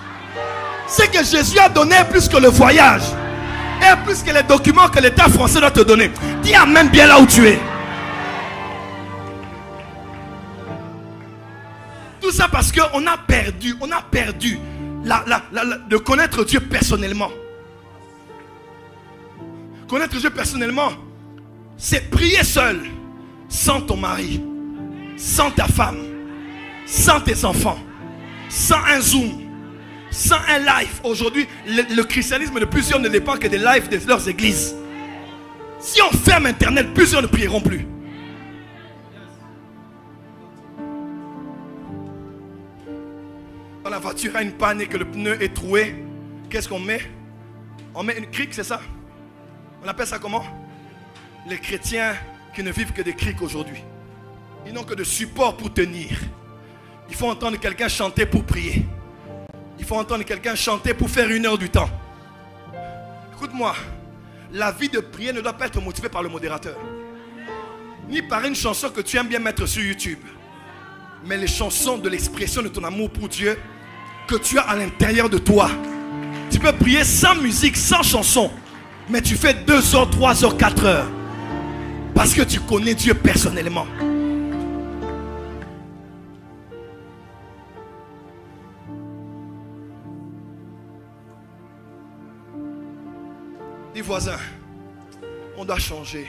S1: C'est que Jésus a donné plus que le voyage. Et plus que les documents que l'État français doit te donner. Dis amen bien là où tu es. Tout ça parce qu'on a perdu de connaître Dieu personnellement. Connaître Dieu personnellement, c'est prier seul, sans ton mari, sans ta femme, sans tes enfants, sans un Zoom, sans un live. Aujourd'hui, le christianisme de plusieurs ne dépend que des lives de leurs églises. Si on ferme Internet, plusieurs ne prieront plus. Quand la voiture a une panne et que le pneu est troué, qu'est-ce qu'on met? On met une crique, c'est ça? On appelle ça comment? Les chrétiens qui ne vivent que des criques aujourd'hui. Ils n'ont que de support pour tenir. Il faut entendre quelqu'un chanter pour prier. Il faut entendre quelqu'un chanter pour faire 1 heure du temps. Écoute-moi, la vie de prière ne doit pas être motivée par le modérateur. Ni par une chanson que tu aimes bien mettre sur YouTube. Mais les chansons de l'expression de ton amour pour Dieu que tu as à l'intérieur de toi. Tu peux prier sans musique, sans chanson. Mais tu fais 2 heures, 3 heures, 4 heures. Parce que tu connais Dieu personnellement. Dis voisin, On doit changer.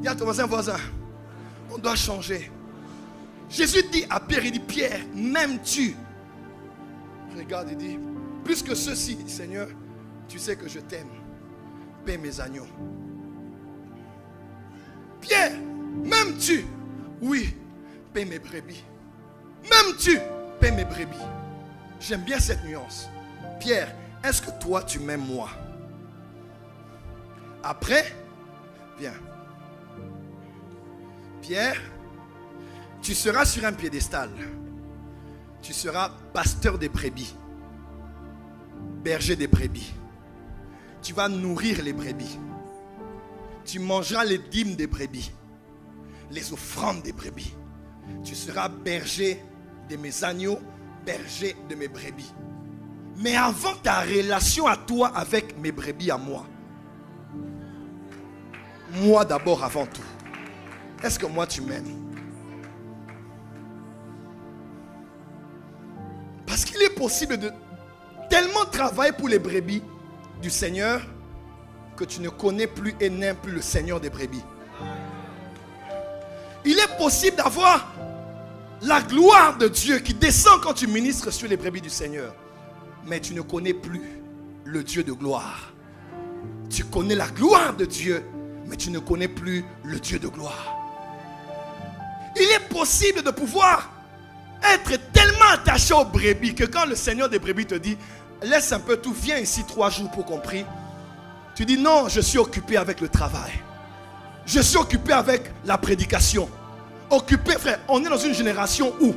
S1: Dis à ton voisin, on doit changer. Jésus dit à Pierre, il dit, Pierre, m'aimes-tu? Regarde, il dit, plus que ceci, Seigneur, tu sais que je t'aime. Paie mes agneaux. Pierre, m'aimes-tu? Oui, paie mes brebis. M'aimes-tu? Paie mes brebis. J'aime bien cette nuance. Pierre, est-ce que toi tu m'aimes moi? Après, viens. Pierre, tu seras sur un piédestal. Tu seras pasteur des brebis. Berger des brebis. Tu vas nourrir les brebis. Tu mangeras les dîmes des brebis. Les offrandes des brebis. Tu seras berger de mes agneaux, berger de mes brebis. Mais avant ta relation à toi avec mes brebis à moi, moi d'abord avant tout, est-ce que moi tu m'aimes? Parce qu'il est possible de tellement travailler pour les brebis du Seigneur que tu ne connais plus et n'aimes plus le Seigneur des brebis. Il est possible d'avoir la gloire de Dieu qui descend quand tu ministres sur les brebis du Seigneur. Mais tu ne connais plus le Dieu de gloire. Tu connais la gloire de Dieu, mais tu ne connais plus le Dieu de gloire. Il est possible de pouvoir être tellement attaché aux brebis que quand le Seigneur des brebis te dit, laisse un peu tout, viens ici 3 jours pour qu'on prie. Tu dis non, je suis occupé avec le travail. Je suis occupé avec la prédication. Occupé, frère, on est dans une génération où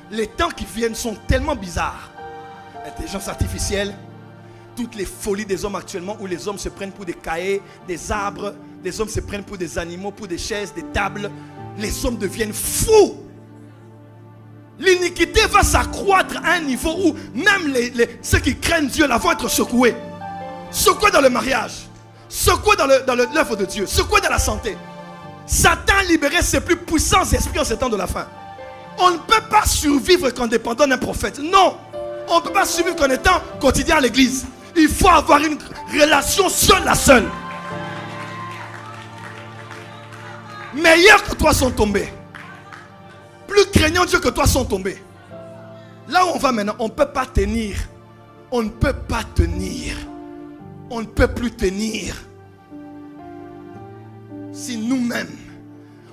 S1: les temps qui viennent sont tellement bizarres. Intelligence artificielle, toutes les folies des hommes actuellement où les hommes se prennent pour des cahiers, des arbres, les hommes se prennent pour des animaux, pour des chaises, des tables. Les hommes deviennent fous. L'iniquité va s'accroître à un niveau où même ceux qui craignent Dieu là vont être secoués. Secoués dans le mariage, secoués dans l'œuvre de Dieu, secoués dans la santé. Satan a libéré ses plus puissants esprits en ces temps de la fin. On ne peut pas survivre qu'en dépendant d'un prophète. Non, on ne peut pas survivre qu'en étant quotidien à l'église. Il faut avoir une relation seule à seule. Meilleurs que toi sont tombés. Plus craignants Dieu que toi sont tombés. Là où on va maintenant, on ne peut pas tenir. On ne peut pas tenir. On ne peut plus tenir. Si nous-mêmes,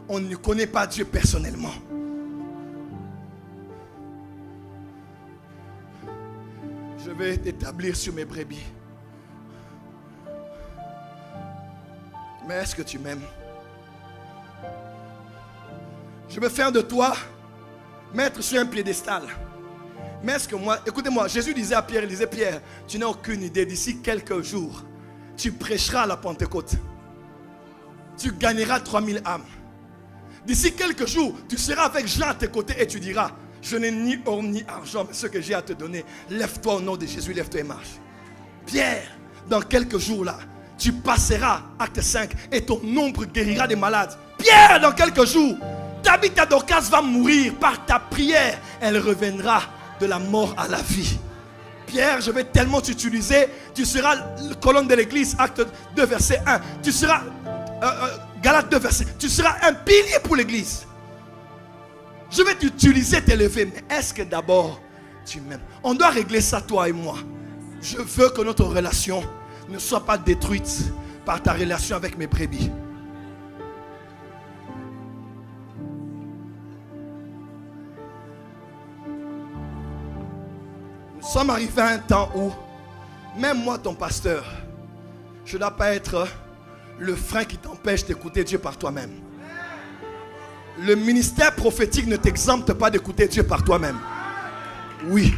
S1: on ne connaît pas Dieu personnellement. Je vais t'établir sur mes brebis. Mais est-ce que tu m'aimes? Je veux faire de toi mettre sur un piédestal. Mais est-ce que moi, écoutez-moi, Jésus disait à Pierre, il disait, Pierre, tu n'as aucune idée, d'ici quelques jours, tu prêcheras à la Pentecôte. Tu gagneras 3000 âmes. D'ici quelques jours, tu seras avec Jean à tes côtés et tu diras, je n'ai ni or ni argent, mais ce que j'ai à te donner, lève-toi au nom de Jésus, lève-toi et marche. Pierre, dans quelques jours là, tu passeras, acte 5, et ton ombre guérira des malades. Pierre, dans quelques jours, Tabitha Dorcas va mourir par ta prière. Elle reviendra de la mort à la vie. Pierre, je vais tellement t'utiliser. Tu seras la colonne de l'église, acte 2, verset 1. Tu seras, Galates 2, verset. Tu seras un pilier pour l'église. Je vais t'utiliser, t'élever. Mais est-ce que d'abord, tu m'aimes? On doit régler ça, toi et moi. Je veux que notre relation ne soit pas détruite par ta relation avec mes brebis. Nous sommes arrivés à un temps où, même moi, ton pasteur, je ne dois pas être le frein qui t'empêche d'écouter Dieu par toi-même. Le ministère prophétique ne t'exempte pas d'écouter Dieu par toi-même. Oui.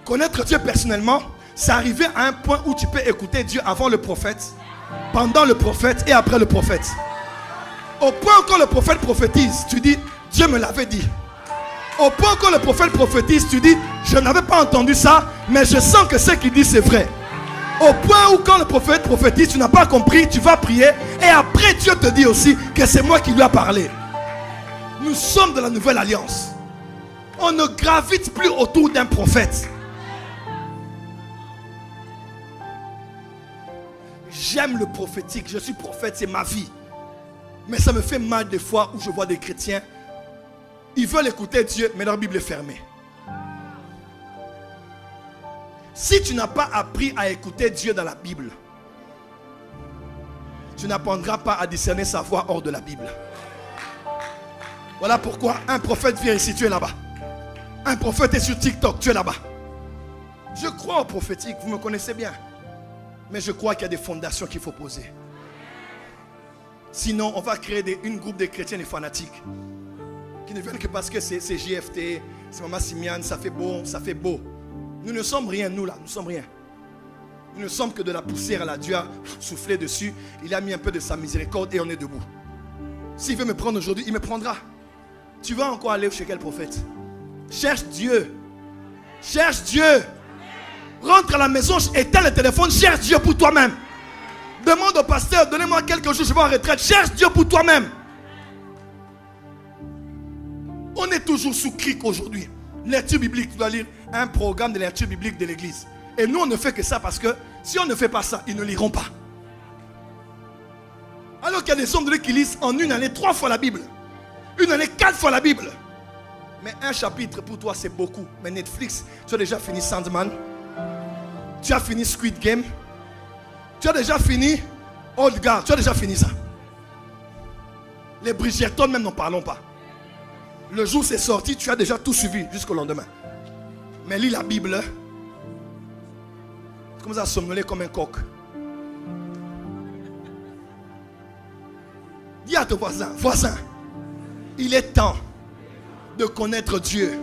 S1: Connaître Dieu personnellement, c'est arriver à un point où tu peux écouter Dieu avant le prophète, pendant le prophète et après le prophète. Au point où quand le prophète prophétise, tu dis, Dieu me l'avait dit. Au point où quand le prophète prophétise, tu dis, je n'avais pas entendu ça, mais je sens que ce qu'il dit c'est vrai. Au point où quand le prophète prophétise, tu n'as pas compris, tu vas prier. Et après Dieu te dit aussi que c'est moi qui lui a parlé. Nous sommes de la nouvelle alliance. On ne gravite plus autour d'un prophète. J'aime le prophétique. Je suis prophète, c'est ma vie. Mais ça me fait mal des fois où je vois des chrétiens. Ils veulent écouter Dieu, mais leur Bible est fermée. Si tu n'as pas appris à écouter Dieu dans la Bible, tu n'apprendras pas à discerner sa voix hors de la Bible. Voilà pourquoi un prophète vient ici, tu es là-bas. Un prophète est sur TikTok, tu es là-bas. Je crois au prophétique, vous me connaissez bien. Mais je crois qu'il y a des fondations qu'il faut poser. Sinon, on va créer une groupe de chrétiens et fanatiques qui ne viennent que parce que c'est JFT, c'est Maman Simiane, ça fait bon, ça fait beau. Nous ne sommes rien, nous là, nous ne sommes rien. Nous ne sommes que de la poussière là. Dieu a soufflé dessus, il a mis un peu de sa miséricorde et on est debout. S'il veut me prendre aujourd'hui, il me prendra. Tu vas encore aller chez quel prophète? Cherche Dieu. Cherche Dieu. Rentre à la maison, éteins le téléphone, cherche Dieu pour toi-même. Demande au pasteur, donnez-moi quelques jours, je vais en retraite. Cherche Dieu pour toi-même. On est toujours sous cric aujourd'hui. Lecture biblique, tu dois lire un programme de lecture biblique de l'église. Et nous, on ne fait que ça parce que si on ne fait pas ça, ils ne liront pas. Alors qu'il y a des hommes de Dieu qui lisent en une année 3 fois la Bible. Une année 4 fois la Bible. Mais un chapitre pour toi, c'est beaucoup. Mais Netflix, tu as déjà fini Sandman. Tu as fini Squid Game. Tu as déjà fini Old Guard. Tu as déjà fini ça. Les Bridgerton, même n'en parlons pas. Le jour où c'est sorti, tu as déjà tout suivi jusqu'au lendemain. Mais lis la Bible. Tu commences à somnoler comme un coq. Dis à ton voisin, voisin, il est temps de connaître Dieu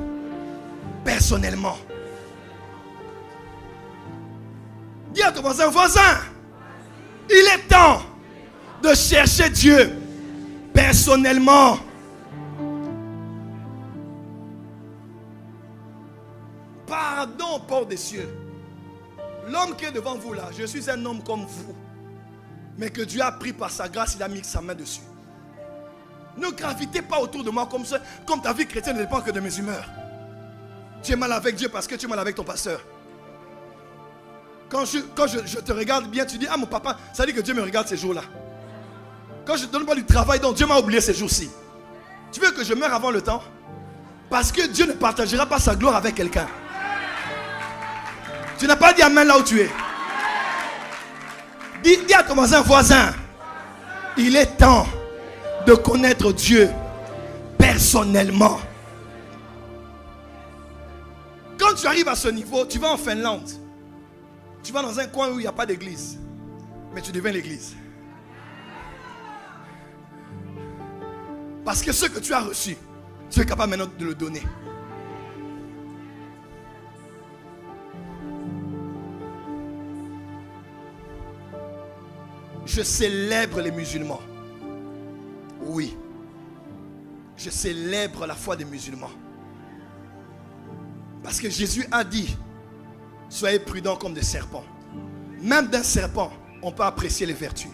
S1: personnellement. Dis à ton voisin, voisin, il est temps de chercher Dieu personnellement. Pardon, port des cieux. L'homme qui est devant vous là, je suis un homme comme vous. Mais que Dieu a pris par sa grâce, il a mis sa main dessus. Ne gravitez pas autour de moi comme ça, comme ta vie chrétienne ne dépend que de mes humeurs. Tu es mal avec Dieu parce que tu es mal avec ton pasteur. Quand je te regarde bien, tu dis, ah mon papa, ça dit que Dieu me regarde ces jours-là. Quand je ne donne pas du travail, donc Dieu m'a oublié ces jours-ci. Tu veux que je meure avant le temps? Parce que Dieu ne partagera pas sa gloire avec quelqu'un. Tu n'as pas dit amen là où tu es. Dis à ton voisin, il est temps de connaître Dieu personnellement. Quand tu arrives à ce niveau, tu vas en Finlande. Tu vas dans un coin où il n'y a pas d'église. Mais tu deviens l'église. Parce que ce que tu as reçu, tu es capable maintenant de le donner. Je célèbre les musulmans. Oui. Je célèbre la foi des musulmans. Parce que Jésus a dit, soyez prudents comme des serpents. Même d'un serpent, on peut apprécier les vertus.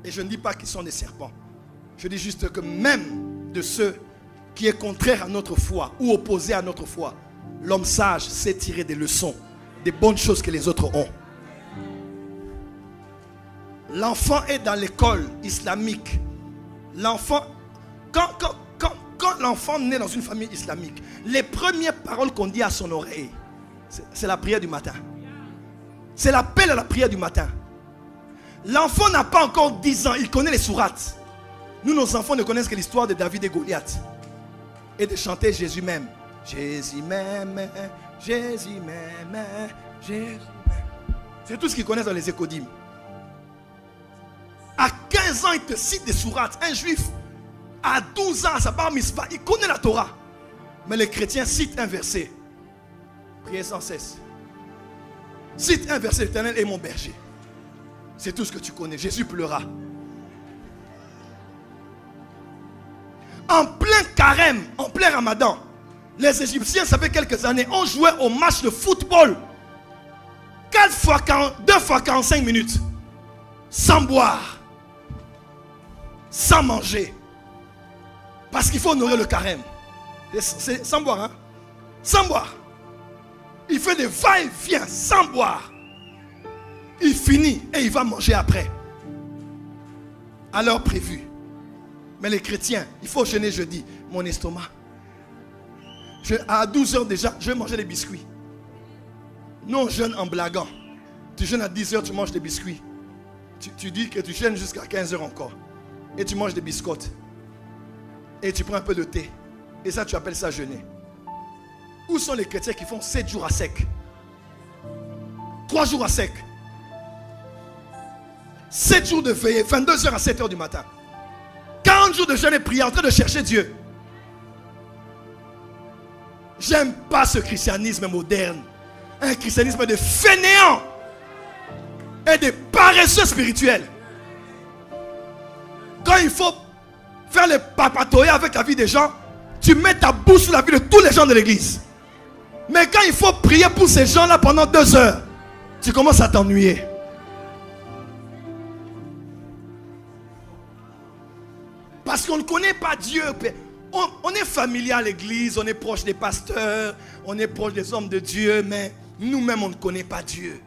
S1: Et je ne dis pas qu'ils sont des serpents. Je dis juste que même de ceux qui est contraire à notre foi ou opposé à notre foi, l'homme sage sait tirer des leçons, des bonnes choses que les autres ont. L'enfant est dans l'école islamique. L'enfant, quand l'enfant naît dans une famille islamique, les premières paroles qu'on dit à son oreille, c'est la prière du matin. C'est l'appel à la prière du matin. L'enfant n'a pas encore 10 ans, il connaît les sourates. Nous, nos enfants ne connaissent que l'histoire de David et Goliath. Et de chanter Jésus m'aime. Jésus m'aime, Jésus m'aime, Jésus m'aime. C'est tout ce qu'ils connaissent dans les écodymes. À 15 ans, il te cite des sourates. Un juif, à 12 ans, à sa bar mitzvah, il connaît la Torah. Mais les chrétiens citent un verset. Priez sans cesse. Cite un verset, l'Éternel est mon berger. C'est tout ce que tu connais. Jésus pleura. En plein carême, en plein ramadan, les Égyptiens, ça fait quelques années, ont joué au match de football. 2 fois 45 minutes. Sans boire. Sans manger. Parce qu'il faut honorer le carême. C'est sans boire, hein? Sans boire. Il fait des va-et-vient sans boire. Il finit et il va manger après. À l'heure prévue. Mais les chrétiens, il faut jeûner jeudi. Mon estomac. À 12 h déjà, je vais manger des biscuits. Nous on jeûne en blaguant. Tu jeûnes à 10 h, tu manges des biscuits. Tu dis que tu jeûnes jusqu'à 15 h encore. Et tu manges des biscottes. Et tu prends un peu de thé. Et ça, tu appelles ça jeûner. Où sont les chrétiens qui font 7 jours à sec? 3 jours à sec. 7 jours de veillée, 22 h à 7 h du matin. 40 jours de jeûne et prière en train de chercher Dieu. J'aime pas ce christianisme moderne. Un christianisme de fainéants et de paresseux spirituels. Quand il faut faire le papatoyer avec la vie des gens, tu mets ta bouche sur la vie de tous les gens de l'église. Mais quand il faut prier pour ces gens-là pendant 2 heures, tu commences à t'ennuyer. Parce qu'on ne connaît pas Dieu. On est familier à l'église, on est proche des pasteurs, on est proche des hommes de Dieu, mais nous-mêmes on ne connaît pas Dieu.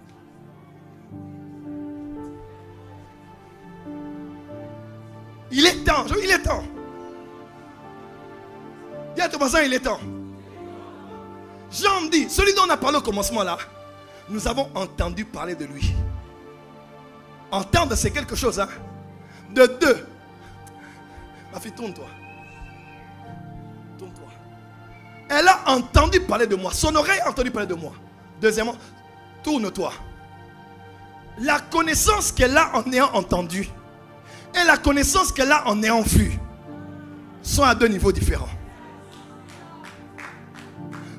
S1: Il est temps, il est temps. Dis à ton voisin, il est temps. Jean dit, celui dont on a parlé au commencement là, nous avons entendu parler de lui. Entendre, c'est quelque chose, hein. De deux. Ma fille, tourne-toi. Tourne-toi. Elle a entendu parler de moi. Son oreille a entendu parler de moi. Deuxièmement, tourne-toi. La connaissance qu'elle a en ayant entendu et la connaissance qu'elle a en ayant vu sont à 2 niveaux différents.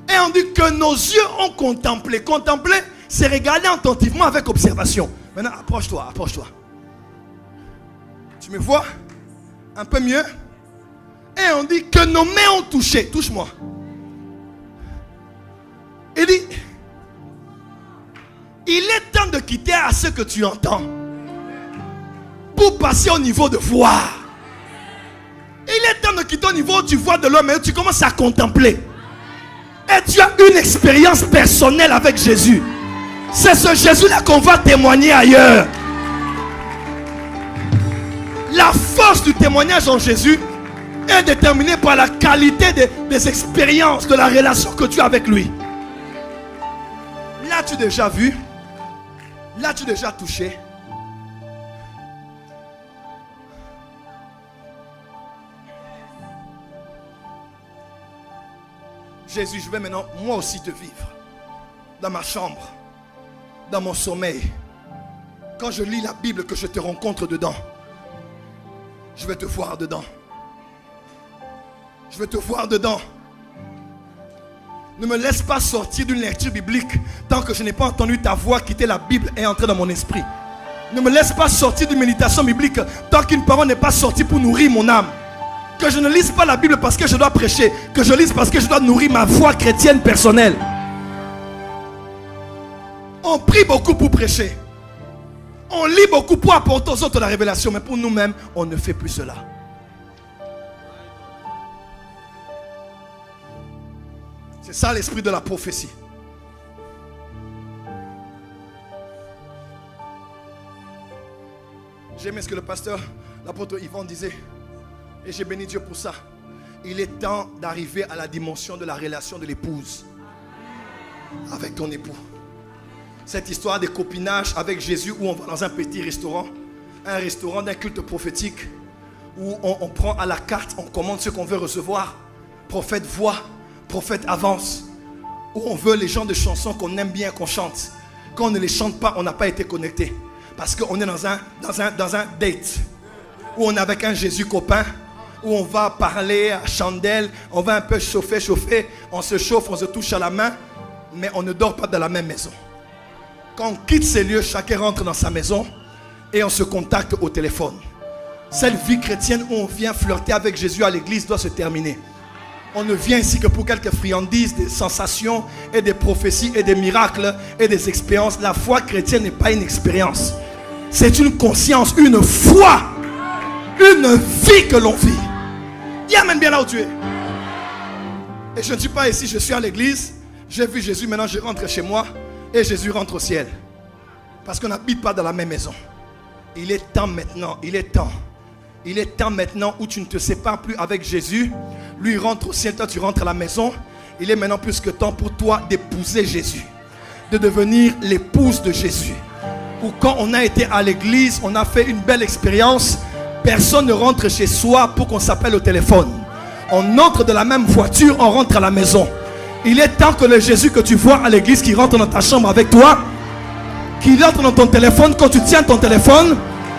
S1: Et on dit que nos yeux ont contemplé. Contempler, c'est regarder attentivement avec observation. Maintenant, approche-toi, approche-toi. Tu me vois un peu mieux? Et on dit que nos mains ont touché. Touche-moi. Il dit, il est temps de quitter à ce que tu entends pour passer au niveau de voir. Il est temps de quitter au niveau où tu vois de l'homme et tu commences à contempler. Et tu as une expérience personnelle avec Jésus. C'est ce Jésus-là qu'on va témoigner ailleurs. La force du témoignage en Jésus est déterminée par la qualité des expériences, de la relation que tu as avec lui. L'as-tu déjà vu? L'as-tu déjà touché? Jésus, je vais maintenant moi aussi te vivre. Dans ma chambre, dans mon sommeil. Quand je lis la Bible, que je te rencontre dedans, je vais te voir dedans. Je vais te voir dedans. Ne me laisse pas sortir d'une lecture biblique tant que je n'ai pas entendu ta voix quitter la Bible et entrer dans mon esprit. Ne me laisse pas sortir d'une méditation biblique tant qu'une parole n'est pas sortie pour nourrir mon âme. Que je ne lise pas la Bible parce que je dois prêcher. Que je lise parce que je dois nourrir ma foi chrétienne personnelle. On prie beaucoup pour prêcher. On lit beaucoup pour apporter aux autres la révélation. Mais pour nous-mêmes, on ne fait plus cela. C'est ça l'esprit de la prophétie. J'aimais ce que le pasteur, l'apôtre Yvan disait. Et j'ai béni Dieu pour ça. Il est temps d'arriver à la dimension de la relation de l'épouse avec ton époux. Cette histoire de copinage avec Jésus où on va dans un petit restaurant, un restaurant d'un culte prophétique, où on prend à la carte, on commande ce qu'on veut recevoir. Prophète voit, prophète avance. Où on veut les gens de chansons qu'on aime bien qu'on chante. Quand on ne les chante pas, on n'a pas été connecté. Parce qu'on est dans un date. Où on est avec un Jésus copain. Où on va parler à chandelle. On va un peu chauffer. On se chauffe, on se touche à la main. Mais on ne dort pas dans la même maison. Quand on quitte ces lieux, chacun rentre dans sa maison. Et on se contacte au téléphone. Cette vie chrétienne où on vient flirter avec Jésus à l'église doit se terminer. On ne vient ici que pour quelques friandises, des sensations et des prophéties et des miracles et des expériences. La foi chrétienne n'est pas une expérience. C'est une conscience, une foi, une vie que l'on vit. Dis amen bien là où tu es. Et je ne suis pas ici, je suis à l'église. J'ai vu Jésus, maintenant je rentre chez moi et Jésus rentre au ciel. Parce qu'on n'habite pas dans la même maison. Il est temps maintenant, il est temps. Il est temps maintenant où tu ne te sépares plus avec Jésus. Lui rentre au ciel, toi tu rentres à la maison. Il est maintenant plus que temps pour toi d'épouser Jésus. De devenir l'épouse de Jésus. Ou quand on a été à l'église, on a fait une belle expérience. Personne ne rentre chez soi pour qu'on s'appelle au téléphone. On entre de la même voiture, on rentre à la maison. Il est temps que le Jésus que tu vois à l'église qui rentre dans ta chambre avec toi, qui entre dans ton téléphone quand tu tiens ton téléphone,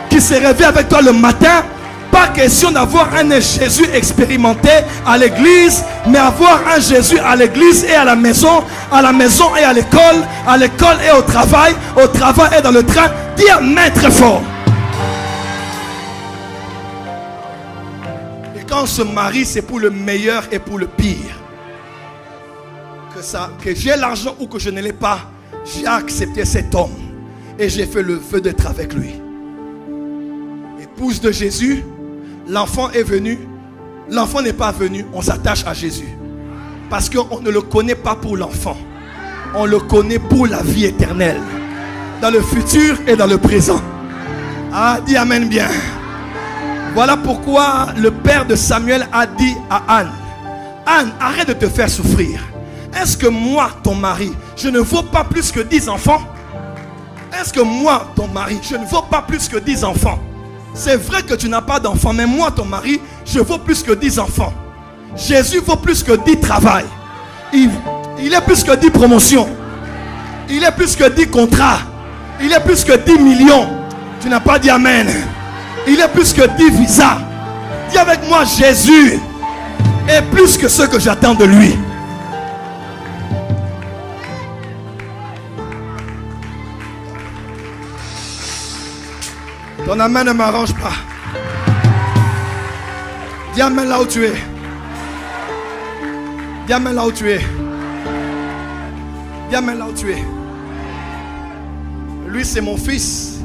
S1: qui se réveille avec toi le matin. Pas question d'avoir un Jésus expérimenté à l'église, mais avoir un Jésus à l'église et à la maison et à l'école et au travail et dans le train. Dis amen très fort. Et quand on se marie, c'est pour le meilleur et pour le pire. Que j'ai l'argent ou que je ne l'ai pas, j'ai accepté cet homme et j'ai fait le vœu d'être avec lui. Épouse de Jésus. L'enfant est venu. L'enfant n'est pas venu. On s'attache à Jésus. Parce qu'on ne le connaît pas pour l'enfant. On le connaît pour la vie éternelle. Dans le futur et dans le présent. Ah, dis amen bien. Voilà pourquoi le père de Samuel a dit à Anne: Anne, arrête de te faire souffrir. Est-ce que moi, ton mari, je ne vaux pas plus que 10 enfants? Est-ce que moi, ton mari, je ne vaux pas plus que 10 enfants? C'est vrai que tu n'as pas d'enfants, mais moi, ton mari, je vaux plus que 10 enfants. Jésus vaut plus que 10 travails. Il est plus que 10 promotions. Il est plus que 10 contrats. Il est plus que 10 millions. Tu n'as pas dit amen. Il est plus que 10 visas. Dis avec moi, Jésus est plus que ce que j'attends de lui. Ton amen ne m'arrange pas. Dis amen là où tu es. Dis amen là où tu es. Dis amen là où tu es. Lui c'est mon fils.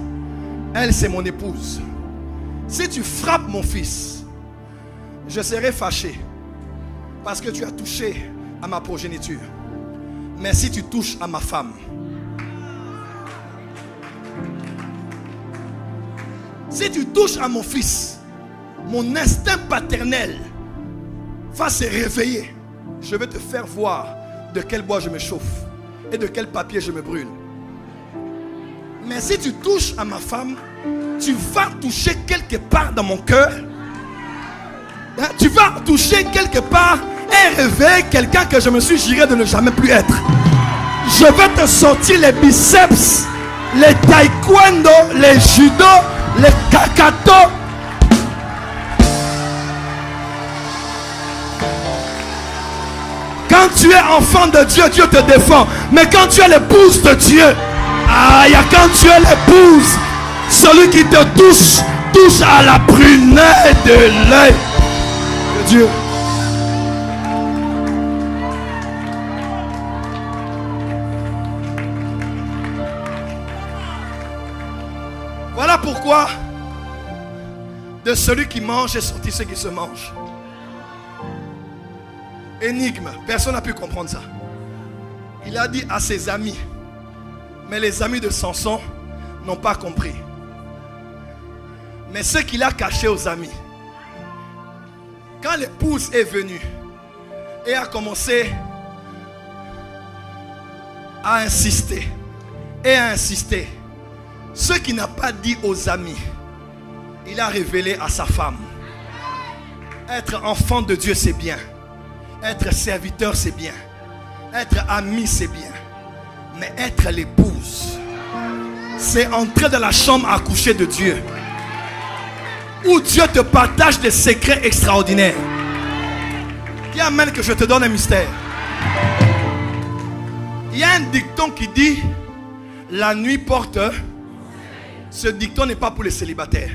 S1: Elle c'est mon épouse. Si tu frappes mon fils, je serai fâché. Parce que tu as touché à ma progéniture. Mais si tu touches à ma femme, si tu touches à mon fils, mon instinct paternel va se réveiller. Je vais te faire voir de quel bois je me chauffe et de quel papier je me brûle. Mais si tu touches à ma femme, tu vas toucher quelque part dans mon cœur. Tu vas toucher quelque part et réveiller quelqu'un que je me suis juré de ne jamais plus être. Je vais te sortir les biceps, les taekwondo, les judo, les kakato. Quand tu es enfant de Dieu, Dieu te défend. Mais quand tu es l'épouse de Dieu, quand tu es l'épouse, celui qui te touche, touche à la prunelle de l'œil de Dieu. Voilà pourquoi de celui qui mange est sorti ce qui se mange. Énigme, personne n'a pu comprendre ça. Il a dit à ses amis, mais les amis de Samson n'ont pas compris. Mais ce qu'il a caché aux amis, quand l'épouse est venue et a commencé à insister et à insister, ce qu'il n'a pas dit aux amis, il a révélé à sa femme. Être enfant de Dieu, c'est bien. Être serviteur, c'est bien. Être ami, c'est bien. Mais être l'épouse, c'est entrer dans la chambre à coucher de Dieu, où Dieu te partage des secrets extraordinaires. Dis amen que je te donne un mystère. Il y a un dicton qui dit: la nuit porte. Ce dicton n'est pas pour les célibataires.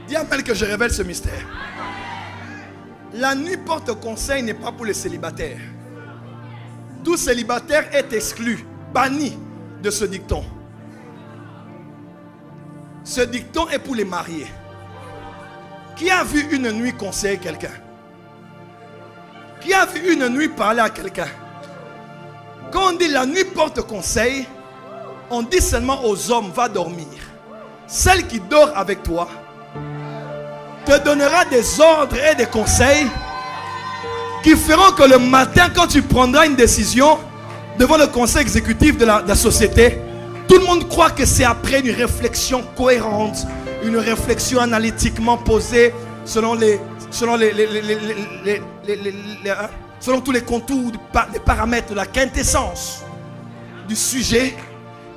S1: Dis amen que je révèle ce mystère. La nuit porte conseil n'est pas pour les célibataires. Tout célibataire est exclu, banni de ce dicton. Ce dicton est pour les mariés. Qui a vu une nuit conseiller quelqu'un? Qui a vu une nuit parler à quelqu'un? Quand on dit la nuit porte conseil, on dit seulement aux hommes, va dormir. Celle qui dort avec toi te donnera des ordres et des conseils qui feront que le matin, quand tu prendras une décision devant le conseil exécutif de la société, tout le monde croit que c'est après une réflexion cohérente, une réflexion analytiquement posée selon tous les contours, les paramètres, la quintessence du sujet.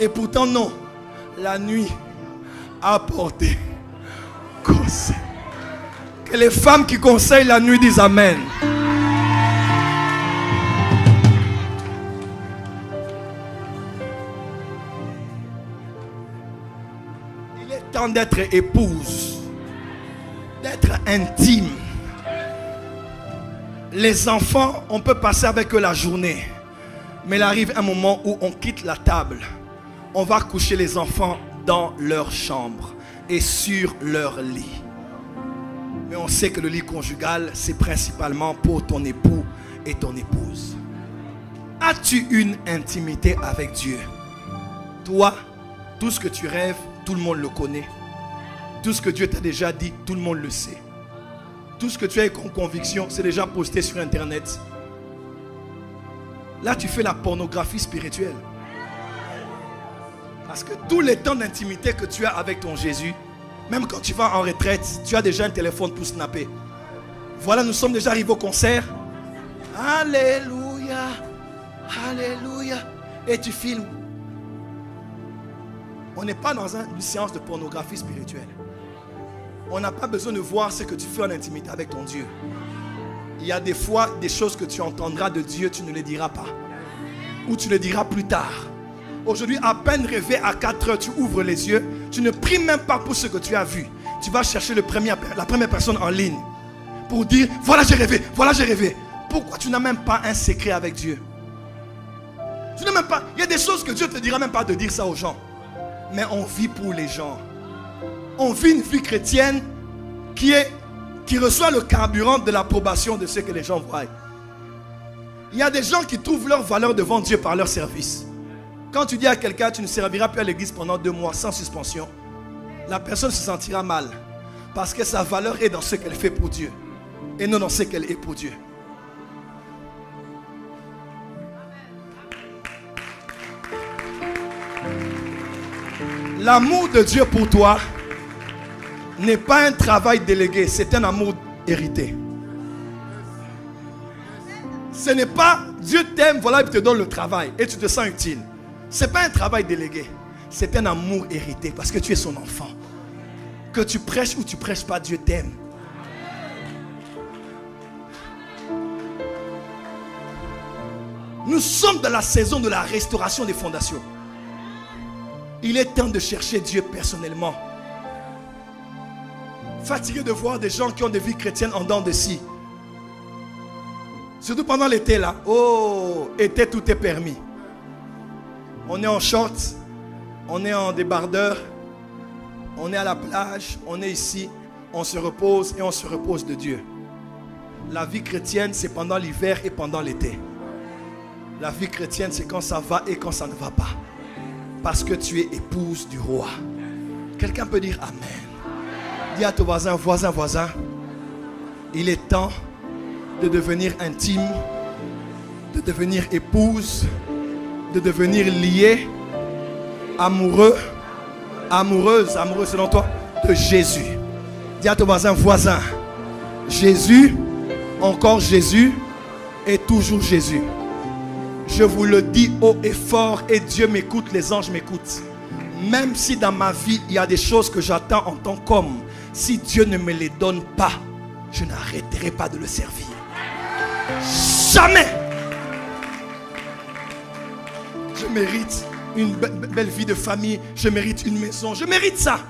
S1: Et pourtant non, la nuit a apporté conseil. Que les femmes qui conseillent la nuit disent amen. Il est temps d'être épouse, d'être intime. Les enfants, on peut passer avec eux la journée, mais il arrive un moment où on quitte la table. On va coucher les enfants dans leur chambre et sur leur lit. Mais on sait que le lit conjugal, c'est principalement pour ton époux et ton épouse. As-tu une intimité avec Dieu? Toi, tout ce que tu rêves, tout le monde le connaît. Tout ce que Dieu t'a déjà dit, tout le monde le sait. Tout ce que tu as comme conviction, c'est déjà posté sur Internet. Là, tu fais la pornographie spirituelle. Parce que tous les temps d'intimité que tu as avec ton Jésus, même quand tu vas en retraite, tu as déjà un téléphone pour snapper. Voilà, nous sommes déjà arrivés au concert. Alléluia, alléluia. Et tu filmes. On n'est pas dans une séance de pornographie spirituelle. On n'a pas besoin de voir ce que tu fais en intimité avec ton Dieu. Il y a des fois des choses que tu entendras de Dieu, tu ne les diras pas. Ou tu les diras plus tard. Aujourd'hui, à peine réveillé à 4 heures, tu ouvres les yeux. Tu ne pries même pas pour ce que tu as vu. Tu vas chercher la première personne en ligne pour dire, voilà j'ai rêvé, voilà j'ai rêvé. Pourquoi tu n'as même pas un secret avec Dieu? Tu n'as même pas. Il y a des choses que Dieu ne te dira même pas de dire ça aux gens. Mais on vit pour les gens. On vit une vie chrétienne qui reçoit le carburant de l'approbation de ce que les gens voient. Il y a des gens qui trouvent leur valeur devant Dieu par leur service. Quand tu dis à quelqu'un, tu ne serviras plus à l'église pendant 2 mois sans suspension, la personne se sentira mal. Parce que sa valeur est dans ce qu'elle fait pour Dieu. Et non dans ce qu'elle est pour Dieu. L'amour de Dieu pour toi n'est pas un travail délégué, c'est un amour hérité. Ce n'est pas Dieu t'aime, voilà, il te donne le travail et tu te sens utile. Ce n'est pas un travail délégué, c'est un amour hérité parce que tu es son enfant. Que tu prêches ou tu ne prêches pas, Dieu t'aime. Nous sommes dans la saison de la restauration des fondations. Il est temps de chercher Dieu personnellement. Fatigué de voir des gens qui ont des vies chrétiennes en dents de scie. Surtout pendant l'été là. Oh, été tout est permis. On est en short, on est en débardeur, on est à la plage, on est ici, on se repose et on se repose de Dieu. La vie chrétienne, c'est pendant l'hiver et pendant l'été. La vie chrétienne, c'est quand ça va et quand ça ne va pas. Parce que tu es épouse du roi. Quelqu'un peut dire amen. Dis à ton voisin, voisin, il est temps de devenir intime, de devenir épouse, de devenir lié, amoureux, amoureuse selon toi, de Jésus. Dis à ton voisin, Jésus, encore Jésus et toujours Jésus. Je vous le dis haut et fort et Dieu m'écoute, les anges m'écoutent. Même si dans ma vie, il y a des choses que j'attends en tant qu'homme, si Dieu ne me les donne pas, je n'arrêterai pas de le servir. Jamais. Je mérite une belle vie de famille, je mérite une maison, je mérite ça.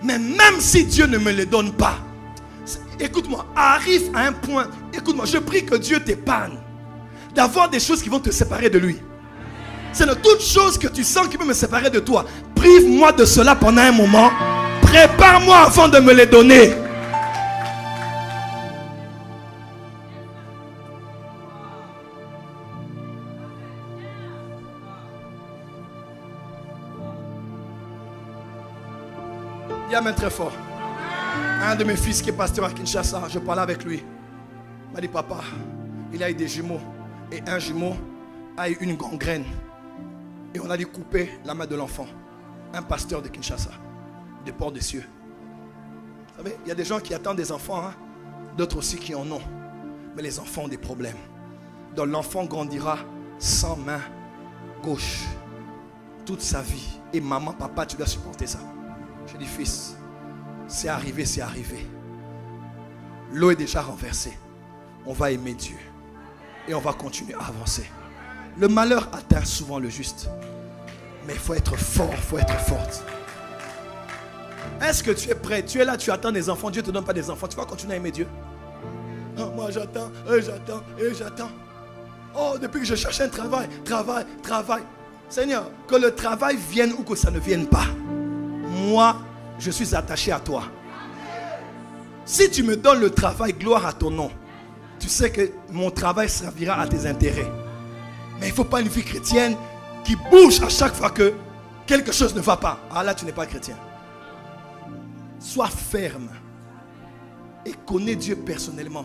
S1: Mais même si Dieu ne me les donne pas, écoute-moi, arrive à un point, écoute-moi, je prie que Dieu t'épargne d'avoir des choses qui vont te séparer de lui. C'est de toute chose que tu sens qui peut me séparer de toi. Prive-moi de cela pendant un moment. Prépare-moi avant de me les donner. Dis amen très fort. Un de mes fils qui est pasteur à Kinshasa, je parlais avec lui. Il m'a dit, papa, il a eu des jumeaux. Et un jumeau a eu une gangrène. Et on a dû couper la main de l'enfant. Un pasteur de Kinshasa, des ports des cieux. Vous savez, il y a des gens qui attendent des enfants, hein? D'autres aussi qui en ont. Mais les enfants ont des problèmes. Donc l'enfant grandira sans main gauche toute sa vie. Et maman, papa, tu dois supporter ça. Je dis, fils, c'est arrivé, c'est arrivé. L'eau est déjà renversée. On va aimer Dieu. Et on va continuer à avancer. Le malheur atteint souvent le juste. Mais il faut être fort, il faut être forte. Est-ce que tu es prêt? Tu es là, tu attends des enfants. Dieu ne te donne pas des enfants. Tu vas continuer à aimer Dieu? Oh, moi j'attends, et j'attends, et j'attends. Oh, depuis que je cherche un travail. Seigneur, que le travail vienne ou que ça ne vienne pas. Moi, je suis attaché à toi. Si tu me donnes le travail, gloire à ton nom. Tu sais que mon travail servira à tes intérêts. Mais il ne faut pas une vie chrétienne qui bouge à chaque fois que quelque chose ne va pas. Ah là, tu n'es pas chrétien. Sois ferme et connais Dieu personnellement.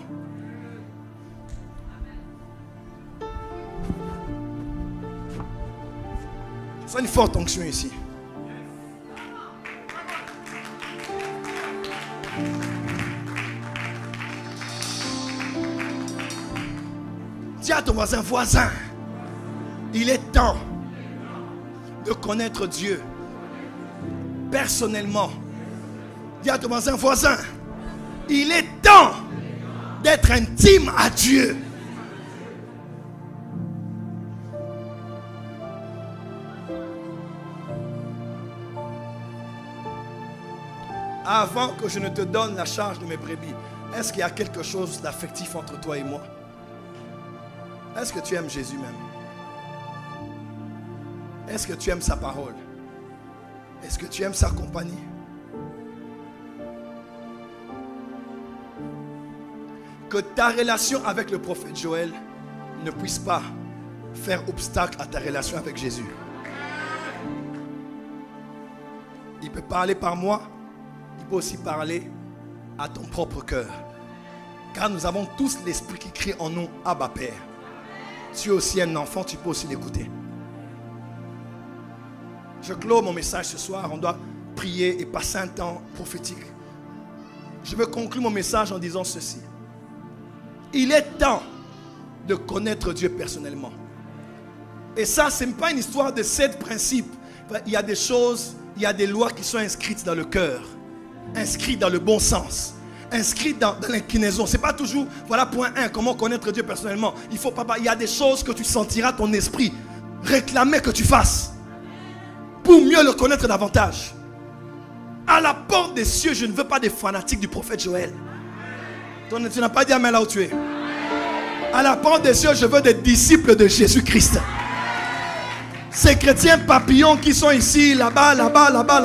S1: Je sens une forte onction ici. Dis à ton voisin, il est temps de connaître Dieu personnellement. Dis à ton voisin, il est temps d'être intime à Dieu. Avant que je ne te donne la charge de mes brebis, est-ce qu'il y a quelque chose d'affectif entre toi et moi? Est-ce que tu aimes Jésus même? Est-ce que tu aimes sa parole? Est-ce que tu aimes sa compagnie? Que ta relation avec le prophète Joël ne puisse pas faire obstacle à ta relation avec Jésus. Il peut parler par moi, il peut aussi parler à ton propre cœur. Car nous avons tous l'esprit qui crie en nous, Abba Père. Tu es aussi un enfant, tu peux aussi l'écouter. Je clôt mon message ce soir. On doit prier et passer un temps prophétique. Je veux conclure mon message en disant ceci. Il est temps de connaître Dieu personnellement. Et ça, ce n'est pas une histoire de 7 principes. Il y a des choses, il y a des lois qui sont inscrites dans le cœur, inscrites dans le bon sens, inscrites dans l'inclinaison. Ce n'est pas toujours, voilà point 1, comment connaître Dieu personnellement. Il faut, papa, il y a des choses que tu sentiras ton esprit réclamer que tu fasses pour mieux le connaître davantage. À la porte des cieux, je ne veux pas des fanatiques du prophète Joël. Tu n'as pas dit amen là où tu es. À la porte des cieux, je veux des disciples de Jésus-Christ. Ces chrétiens papillons qui sont ici, là-bas, là-bas, là-bas.